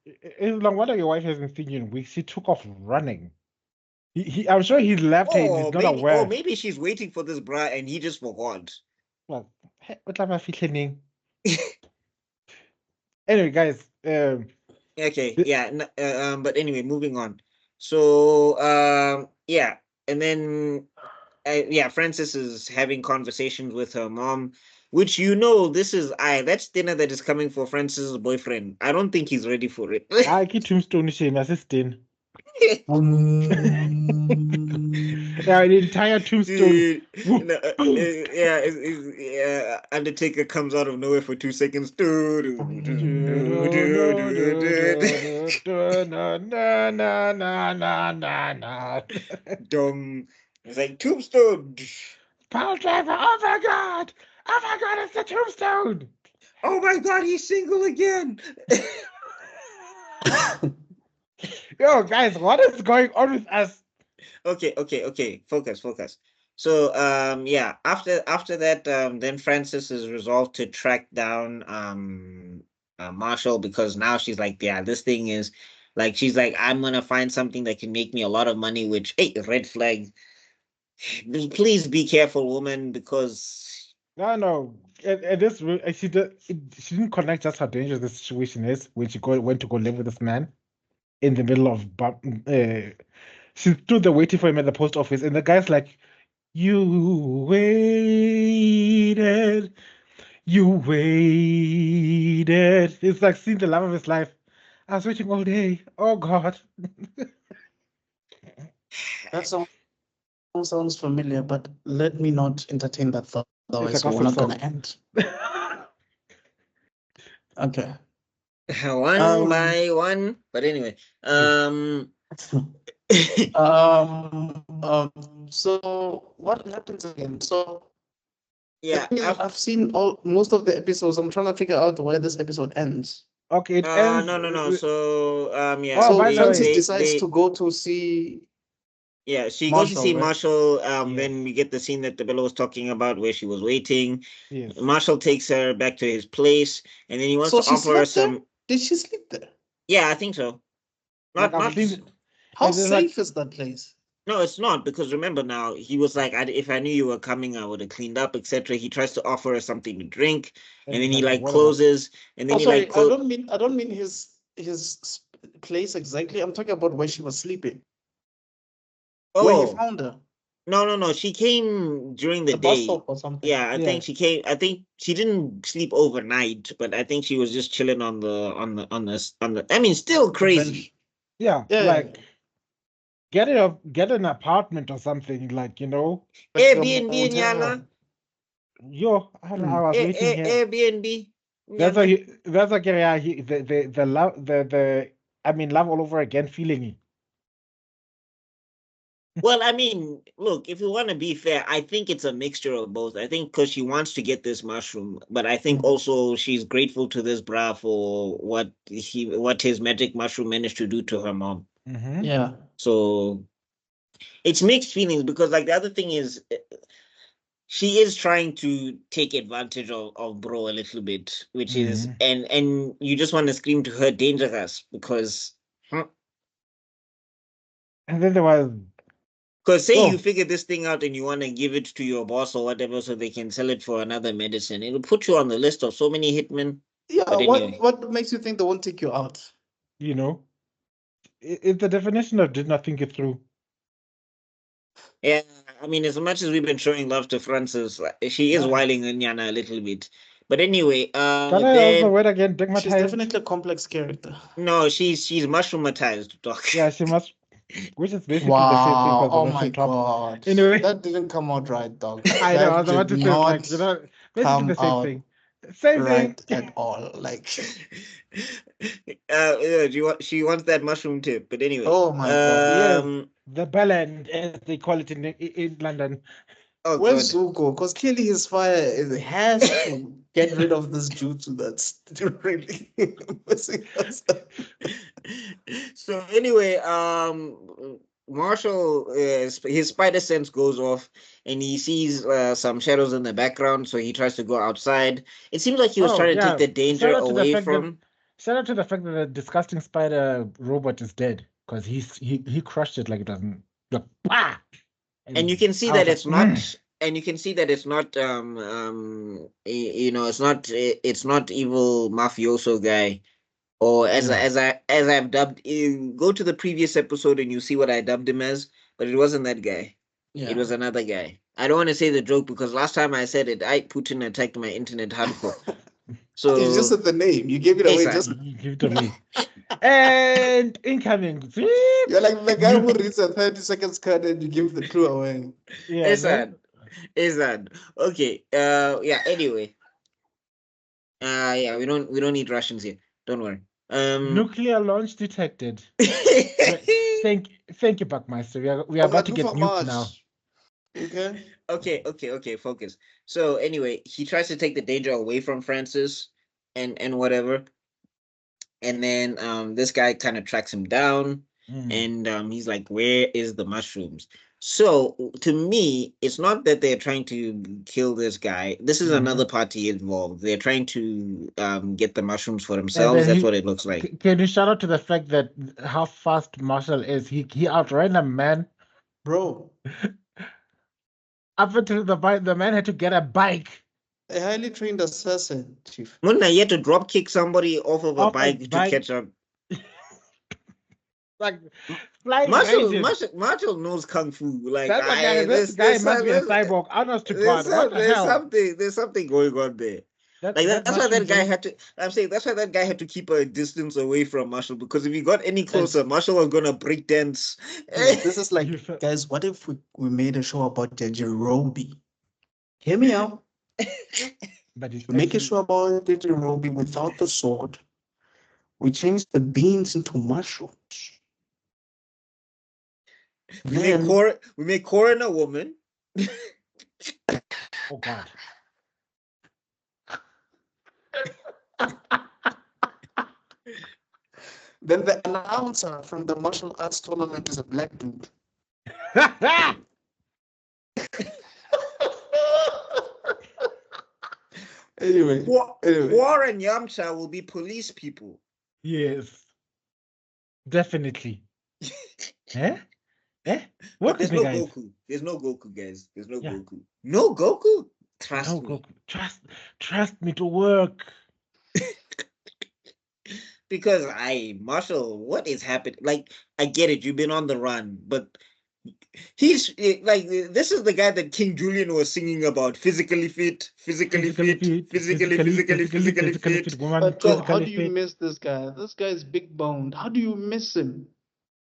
No wonder your wife hasn't seen you in weeks. He took off running. I'm sure he left her. He's not aware. Or maybe she's waiting for this bra and he just forgot. Well, what am I feeling? Anyway, guys. Okay, yeah. But anyway, moving on. So, yeah, and then, Frances is having conversations with her mom, which that's dinner that is coming for Francis's boyfriend. I don't think he's ready for it. I keep tombstone shame assisting. Yeah, the entire tombstone. Undertaker comes out of nowhere for 2 seconds. Dumb. It's like tombstone. Power driver. Oh my god! Oh my god! It's the tombstone. Oh my god! He's single again. Yo, guys, what is going on with us? Okay. Focus. So, after that, then Frances is resolved to track down Marshall, because now she's like, yeah, this thing is like, she's like, I'm gonna find something that can make me a lot of money, which, hey, red flag. Please be careful, woman, because no. And this, she didn't connect just how dangerous the situation is when she went to go live with this man in the middle of she stood there waiting for him at the post office, and the guy's like, you waited. It's like seeing the love of his life. I was waiting all day. Oh God. That sounds familiar, but let me not entertain that thought. Otherwise, we're not gonna end. Okay. One by one. But anyway, so what happens again? So yeah, I've seen most of the episodes. I'm trying to figure out where this episode ends. Okay, it ends. No. So so Francis decides to go to see. Yeah, she goes to see Marshall. Then we get the scene that Tebello was talking about, where she was waiting. Yes. Marshall takes her back to his place, and then he wants to offer her some. Did she sleep there? Yeah, I think so. Not How And it's like, safe is that place? No, it's not, because remember now, he was like, if I knew you were coming, I would have cleaned up, etc. He tries to offer her something to drink, and then he like, like what about closes, and then Oh, he like sorry. I don't mean his place exactly. I'm talking about where she was sleeping, where he oh, found her, no, she came during the the bus day. stop or something. Yeah, I yeah, think she came. I think she didn't sleep overnight, but I think she was just chilling on the. I mean, still The crazy. bench. yeah, Yeah. like get an apartment or something, like, you know. Like a Airbnb, motel Nyana. room. Yo, I Hmm. was waiting here. Airbnb. That's Nyana. why that's like, yeah, the love, the I mean, love all over again feeling. Well, I mean, look, if you want to be fair, I think it's a mixture of both. I think because she wants to get this mushroom, but I think Mhm. also she's grateful to this bra for what his magic mushroom managed to do to her mom. Mm-hmm. Yeah. So it's mixed feelings, because like the other thing is, she is trying to take advantage of bro a little bit, which is, and you just want to scream to her, dangerous, because And then there was, say you oh, figure this thing out and you want to give it to your boss or whatever so they can sell it for another medicine, it'll put you on the list of so many hitmen. Yeah. But anyway, What makes you think they won't take you out? you know, it's the definition of did not think it through. yeah, I mean, as much as we've been showing love to Frances, she is wiling Nyana a little bit. But anyway, Can I also then wait again, She's stigmatized? definitely a complex character. no, she's mushroomatized, doc. Yeah, she must, which is basically the same thing Wow. because the Oh my mushroom top. God. Anyway, That didn't come out right, dog. I know, I That was about did to say, like, not you know, basically come the same out thing. Same right thing. at all. Like, Yeah, she wants that mushroom tip. But anyway, oh my God. Yes, the bellend, as they call it in London. oh Where's god. Zuko? Because clearly his fire has to get rid of this jutsu that's really messing us up. So anyway, Marshall, his spider sense goes off, and he sees some shadows in the background. So he tries to go outside. It seems like he was Oh trying to take yeah, the danger shout out to the away fact that from. shout out to the fact that the disgusting spider robot is dead because he crushed it like it doesn't. Look, bah! And you And can see I was that like, it's not. And you can see that it's not. It's not evil mafioso guy. Or as Yeah. I've dubbed, go to the previous episode and you see what I dubbed him as, but it wasn't that guy. It Yeah. was another guy. I don't want to say the joke because last time I said it, Putin attacked my internet hardcore. You So just said the name. You gave it away. Asa, Just You give it away. And incoming. you're like the guy who reads a 30 seconds cut and you give the clue away. Yeah, Asa, Asa. Okay. Yeah. Anyway. Yeah. We don't need Russians here. Don't worry. nuclear launch detected. Thank you, Buckmeister. We are I'm about like, to do get for nuked now. much. Okay. Okay. Focus. So anyway, he tries to take the danger away from Francis, and whatever. And then this guy kind of tracks him down, and he's like, where is the mushrooms? So to me, it's not that they're trying to kill this guy. This is another party involved. They're trying to get the mushrooms for And themselves. then That's what it looks like. can you shout out to the fact that how fast Marshall is? He outran a man. Bro, Up until the man had to get a bike a highly trained assassin, Chief. Muna, you had to drop kick somebody off of a off a bike to bike, catch up. like flying rated. Marshall knows kung fu. Like That's like, yeah, this guy must be a cyborg. Honest to God, what the hell? there's something going on there. Like That that's why that mushroom guy thing. had to. I'm saying that's why that guy had to keep a distance away from Marshall, because if he got any closer, Marshall was gonna break dance. This is like, You feel- guys, what if we made a show about Roby? Hear me out. But it's We make a actually show about Roby without the sword. We change the beans into mushrooms. We make Corin a woman. oh God. Then the announcer from the martial arts tournament is a black dude. Anyway, War and Yamcha will be police people. Yes, definitely. Eh? But What there's with me, no guys? Goku. There's no Goku, guys. There's no Yeah. Goku. No Goku? Trust No, me. Goku. Trust me to work. Because Marshall, what is happening? Like, I get it, you've been on the run, but he's like, this is the guy that King Julian was singing about. Physically fit, physically Physically fit, fit, physically physically fit. fit woman, But how physically do you fit. miss this guy? This guy is big boned. How do you miss him?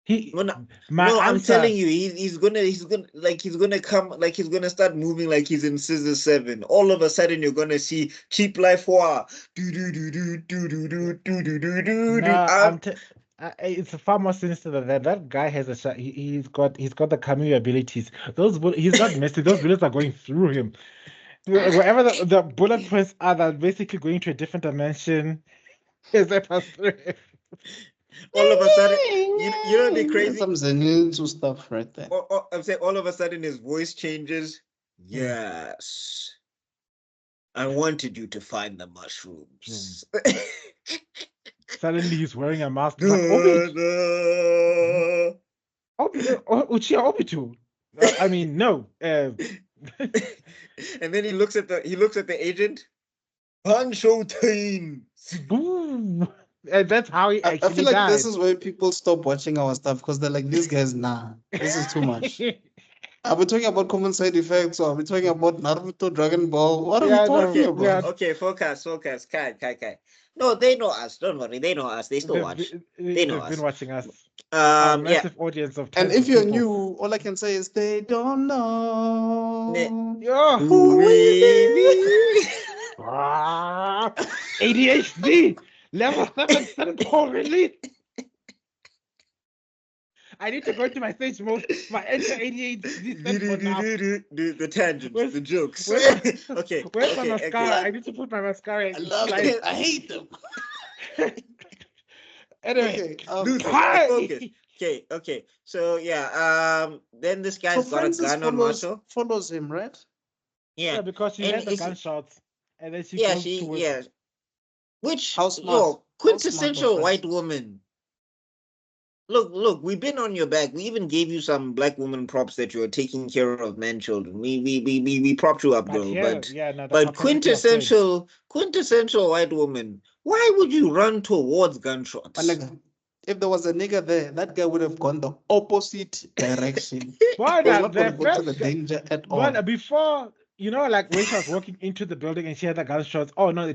He, No, no, my no, I'm answer. telling you, he's gonna come, like he's gonna start moving like he's in Scissor 7. All of a sudden, you're gonna see Cheap Life War. Do do do do do do do do do do do. No, it's far more sinister than that. That guy has he's got the cameo abilities. He's not messy. Those bullets are going through him. Wherever the bullet points are, they're basically going to a different dimension. As they pass through him. All of a sudden, you know what'd be crazy? Some Zenitsu stuff right there. I'm saying all of a sudden his voice changes. Yes. I wanted you to find the mushrooms. Suddenly he's wearing a mask. Da, Like, da. Uchiha Obito. I mean, no. And then he looks at the agent. Hancho time. Boom. And that's how he I actually feel like died. this is where people stop watching our stuff because they're like, these guys, nah, this is too much. Are we talking about common side effects or are we talking about Naruto, Dragon Ball? What are we talking about? Okay, focus. Kai. No, they know us. Don't worry, they know us. They still watch. They know They've been us. watching us. A Yeah. massive audience of And tens if of you're people. new, all I can say is they don't know. Yeah. Who we ADHD level 7 syndrome release. I need to go to my stage mode. My enter ADHD set for now. the tangents, the jokes. Okay. Where's my okay, mascara? okay. I need to put my mascara in. I love Like, it. I hate them. anyway, Dude, hi. focus. Okay. So yeah, then this guy's got a gun on Marshall. follows him, right? Yeah, because she And had the is- gunshots, and then she Yeah, goes towards. yeah. Which How smart. quintessential How smart, white woman. Look, we've been on your back. We even gave you some black woman props that you were taking care of man children. We propped you up, But girl. here, But yeah, no, but quintessential white woman. Why would you run towards gunshots? My nigga, if there was a nigga there, that guy would have gone the opposite direction. Why He was not? not going to go to the danger at all. But before, like when she was walking into the building and she had the gunshots. Oh no,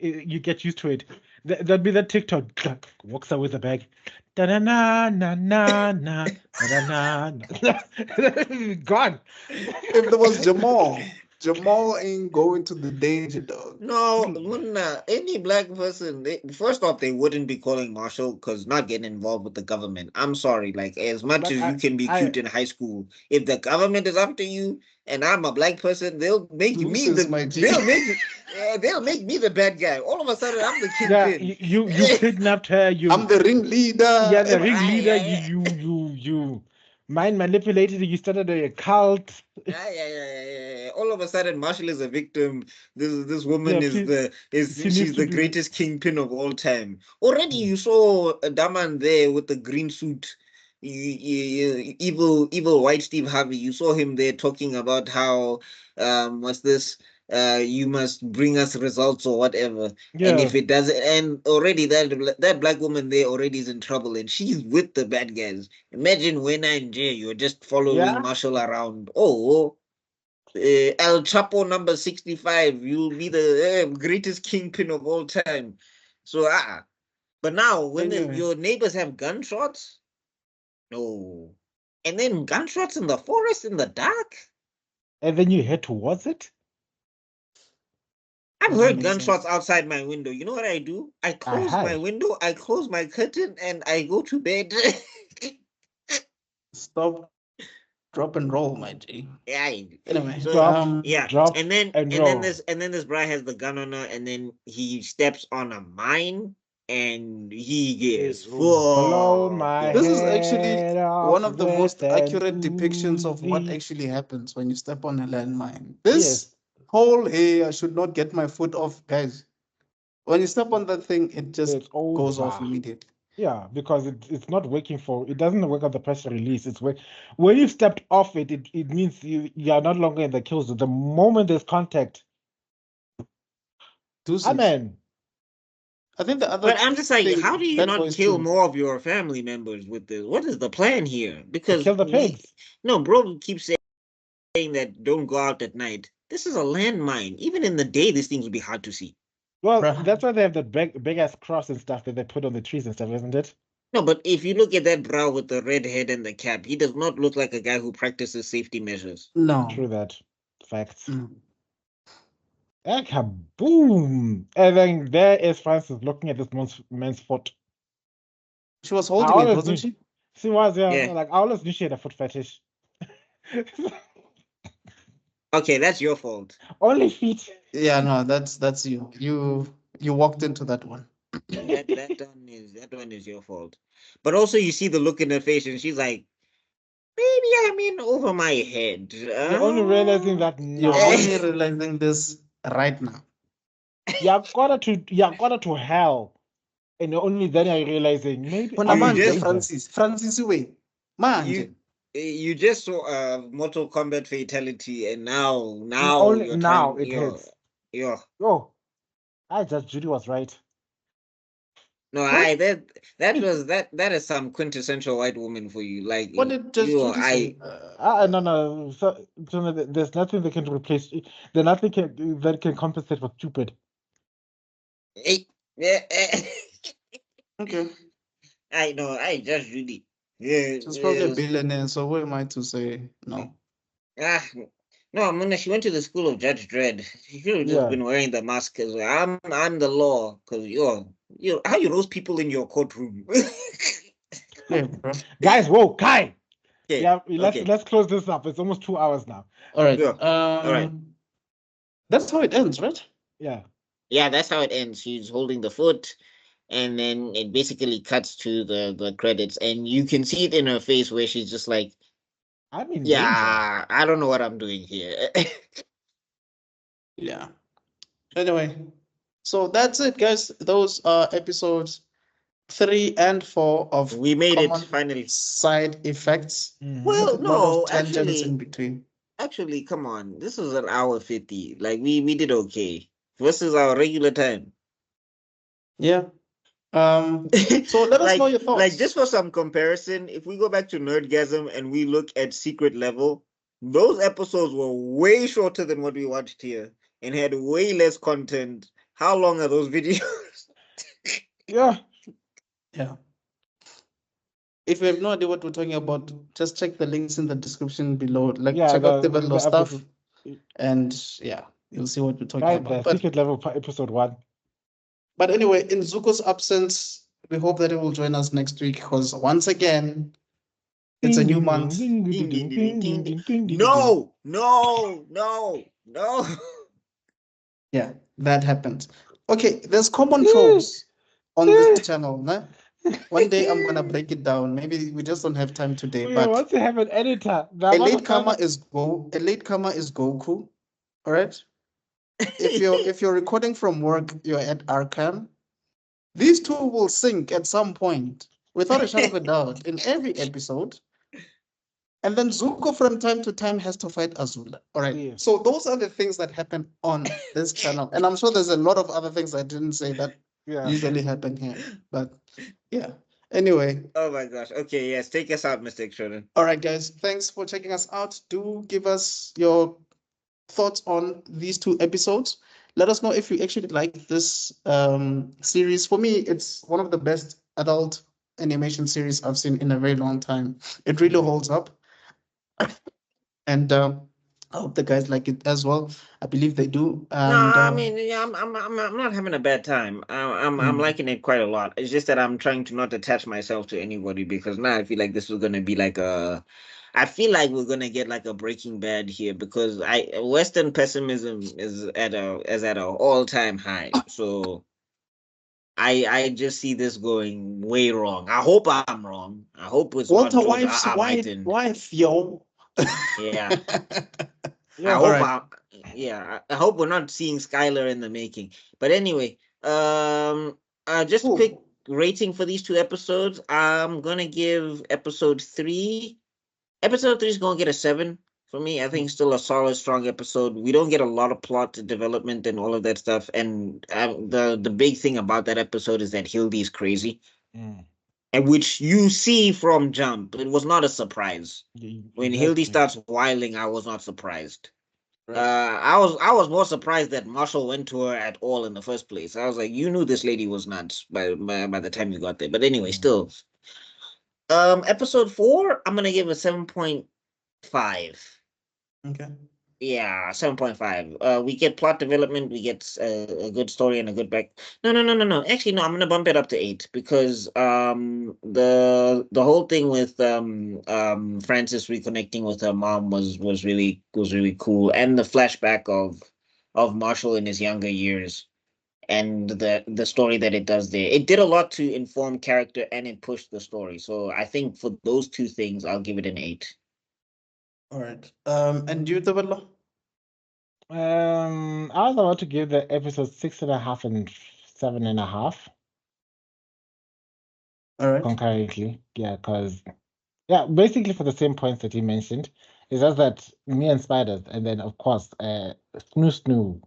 you get used to it. There'd be that TikTok walks out with the bag. Da na na na na na na na. Gone. If there was Jamal ain't going to the danger, dog. No, Munna, any black person, first off, they wouldn't be calling Marshall because not getting involved with the government. I'm sorry, like as much But as you can be cute in high school, if the government is after you and I'm a black person, they'll make me Deuces, my G. they'll make me the bad guy. All of a sudden, I'm the Yeah, kingpin. you kidnapped her. I'm the ringleader. Yeah, the ringleader. yeah. You mind manipulated. You started a cult. Yeah. All of a sudden, Marshall is a victim. This woman Yeah, she's the greatest kingpin of all time. Already, you saw a Daman there with the green suit. Evil white Steve Harvey. You saw him there talking about how what's this? You must bring us results or whatever. Yeah. And if it doesn't, and already that black woman there already is in trouble, and she's with the bad guys. Imagine when I'm Jay, you're just following Marshall around. Oh, El Chapo number 65. You'll be the greatest kingpin of all time. So but now when your neighbors have gunshots, no, and then gunshots in the forest in the dark, and then you head towards it. I've heard gunshots outside my window. You know what I do? I close my window, I close my curtain, and I go to bed. Stop, drop and roll, my G. Yeah. Anyway, so drop, and then roll. this guy has the gun on her, and then he steps on a mine, and he gets blown my This is actually head one of the off most with accurate an depictions of what Uzi. actually happens when you step on a landmine. This whole, hey, I should not get my foot off, guys. When you step on that thing, it just It's goes over. off immediately. Yeah, because it's not working it doesn't work on the pressure release. It's when you stepped off it means you are no longer in the kill zone. The moment there's contact, Deuces. amen. I think the other But I'm just like, thing, how do you Bad not Boys kill 2. more of your family members with this? What is the plan here? To Because kill the pigs. no, bro keeps saying that don't go out at night. This is a landmine. Even in the day, these things would be hard to see. Well, Bruh. that's why they have the big ass cross and stuff that they put on the trees and stuff, isn't it? No, but if you look at that brow with the red head and the cap, he does not look like a guy who practices safety measures. No. True that. Facts. Mm. And kaboom! And then there is Francis looking at this man's foot. She was I holding it, always wasn't knew she? she was, yeah. Yeah. Like I always knew she had a foot fetish. Okay, that's your fault. Only feet. Yeah, no, that's you. You walked into that one. That one is your fault. But also, you see the look in her face, and she's like, "Maybe I'm in over my head." You're only realizing that You're now. only realizing this right now. You've got to hell. And only then are you realizing maybe Bona I'm in manje, danger. Francis way. Manje. You just saw a Mortal Kombat fatality, and now Only you're now trying. it hits. You're Oh, I just Judy was right. no, that is some quintessential white woman for you. Like What did just you, Judy say? No. So there's nothing that can replace. There's nothing that can compensate for stupid. Okay. I know. I just really. Yeah, She's probably a billionaire, so who am I to say no? No, I mean, she went to the school of Judge Dredd. She should have just been wearing the mask as well. I'm the law, because you're how you roast people in your courtroom. Yeah, bro. Guys, whoa, Kai. Okay, Yeah, okay. let's close this up. It's almost 2 hours now. All right. Yeah. All right. That's how it ends, right? Yeah. Yeah, that's how it ends. She's holding the foot, and then it basically cuts to the credits, and you can see it in her face where she's just like, I'm in danger. "Yeah, I don't know what I'm doing here." Yeah. Anyway, so that's it, guys. Those are episodes 3 and 4 of We made it Common finally. Side Effects. Well, A lot no, of tangents actually, in between. come on. This was an hour 50. Like we did okay versus our regular time. Yeah. So let us know your thoughts. Like just for some comparison, if we go back to Nerdgasm and we look at Secret Level, those episodes were way shorter than what we watched here and had way less content. How long are those videos? Yeah. Yeah. If you have no idea what we're talking about, just check the links in the description below. Like check out the Tebello stuff, and yeah, you'll see what we're talking about. The Secret Level episode 1. But anyway, in Zuko's absence, we hope that he will join us next week because once again, it's a new month. No. Yeah, that happens. Okay, there's common tropes on this channel. Nah? One day I'm gonna break it down. Maybe we just don't have time today. But once you have an editor, a latecomer is Goku. All right. If you're recording from work, you're at Arkham. These two will sync at some point, without a shadow of a doubt, in every episode. And then Zuko from time to time has to fight Azula. All right. Yeah. So those are the things that happen on this channel. And I'm sure there's a lot of other things I didn't say that usually happen here. But yeah. Anyway. Oh my gosh. Okay, yes. Take us out, Mr. Extrodin. All right, guys. Thanks for checking us out. Do give us your thoughts on these 2 episodes. Let us know if you actually like this series. For me, it's one of the best adult animation series I've seen in a very long time. It really holds up. And I hope the guys like it as well. I believe they do. And, no, I mean, yeah, I'm not having a bad time. I'm liking it quite a lot. It's just that I'm trying to not attach myself to anybody because now I feel like this is gonna be like I feel like we're gonna get like a Breaking Bad here because Western pessimism is at an all-time high. So I just see this going way wrong. I hope I'm wrong. I hope it's Walter not White's wife, yo. Yeah. I hope we're not seeing Skylar in the making. But anyway, just rating for these two episodes, I'm gonna give episode 3. Episode 3 is gonna get a 7 for me. I think it's still a solid, strong episode. We don't get a lot of plot development and all of that stuff. And the big thing about that episode is that Hildy's crazy, Mm. and which you see from jump. It was not a surprise. When Hildy Exactly. starts whiling, I was not surprised. Right. I was more surprised that Marshall went to her at all in the first place. I was like, you knew this lady was nuts by the time you got there. But anyway, Mm. still, episode 4, I'm gonna give a 7.5. Okay. Yeah, 7.5. We get plot development, we get a good story and a good back. No. Actually, no, I'm gonna bump it up to 8 because the whole thing with Frances reconnecting with her mom was really cool, and the flashback of Marshall in his younger years and the story that it does there. It did a lot to inform character and it pushed the story. So I think for those two things, I'll give it an 8. All right. And you, Tebello? I was about to give the episode 6.5 and 7.5 All right. concurrently. Yeah, because basically for the same points that you mentioned. It's just that me and spiders, and then of course, snoo,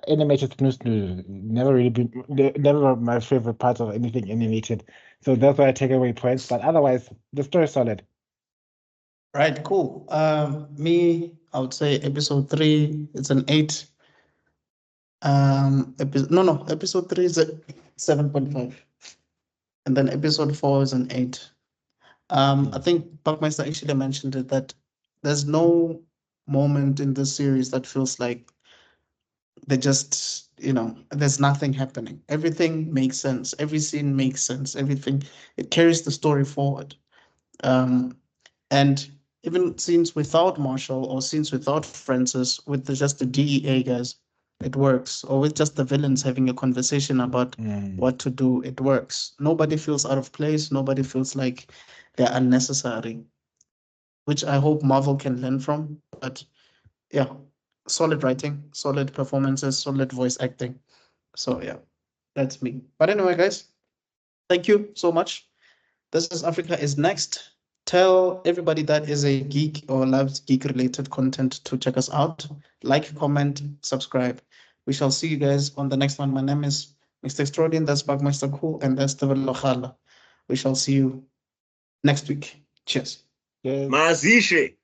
animated snoo, never really been, never my favorite part of anything animated. So that's why I take away points. But otherwise, the story is solid. Right. Cool. Me, I would say episode 3. It's an 8. Episode 3 is a 7.5, and then episode 4 is an 8. I think Buckmeister actually mentioned it that there's no moment in this series that feels like they just, there's nothing happening. Everything makes sense. Every scene makes sense. Everything, it carries the story forward. And even scenes without Marshall or scenes without Francis, with just the DEA guys, it works. Or with just the villains having a conversation about what to do, it works. Nobody feels out of place. Nobody feels like they're unnecessary, which I hope Marvel can learn from. But yeah, solid writing, solid performances, solid voice acting. So yeah, that's me. But anyway, guys, thank you so much. This is Africa is Next. Tell everybody that is a geek or loves geek related content to check us out. Like, comment, subscribe. We shall see you guys on the next one. My name is Mr. Extrodin, that's Buckmeister Cul, and that's Tebello Khala. We shall see you next week. Cheers. Yes. Mazishe.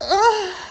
Ah.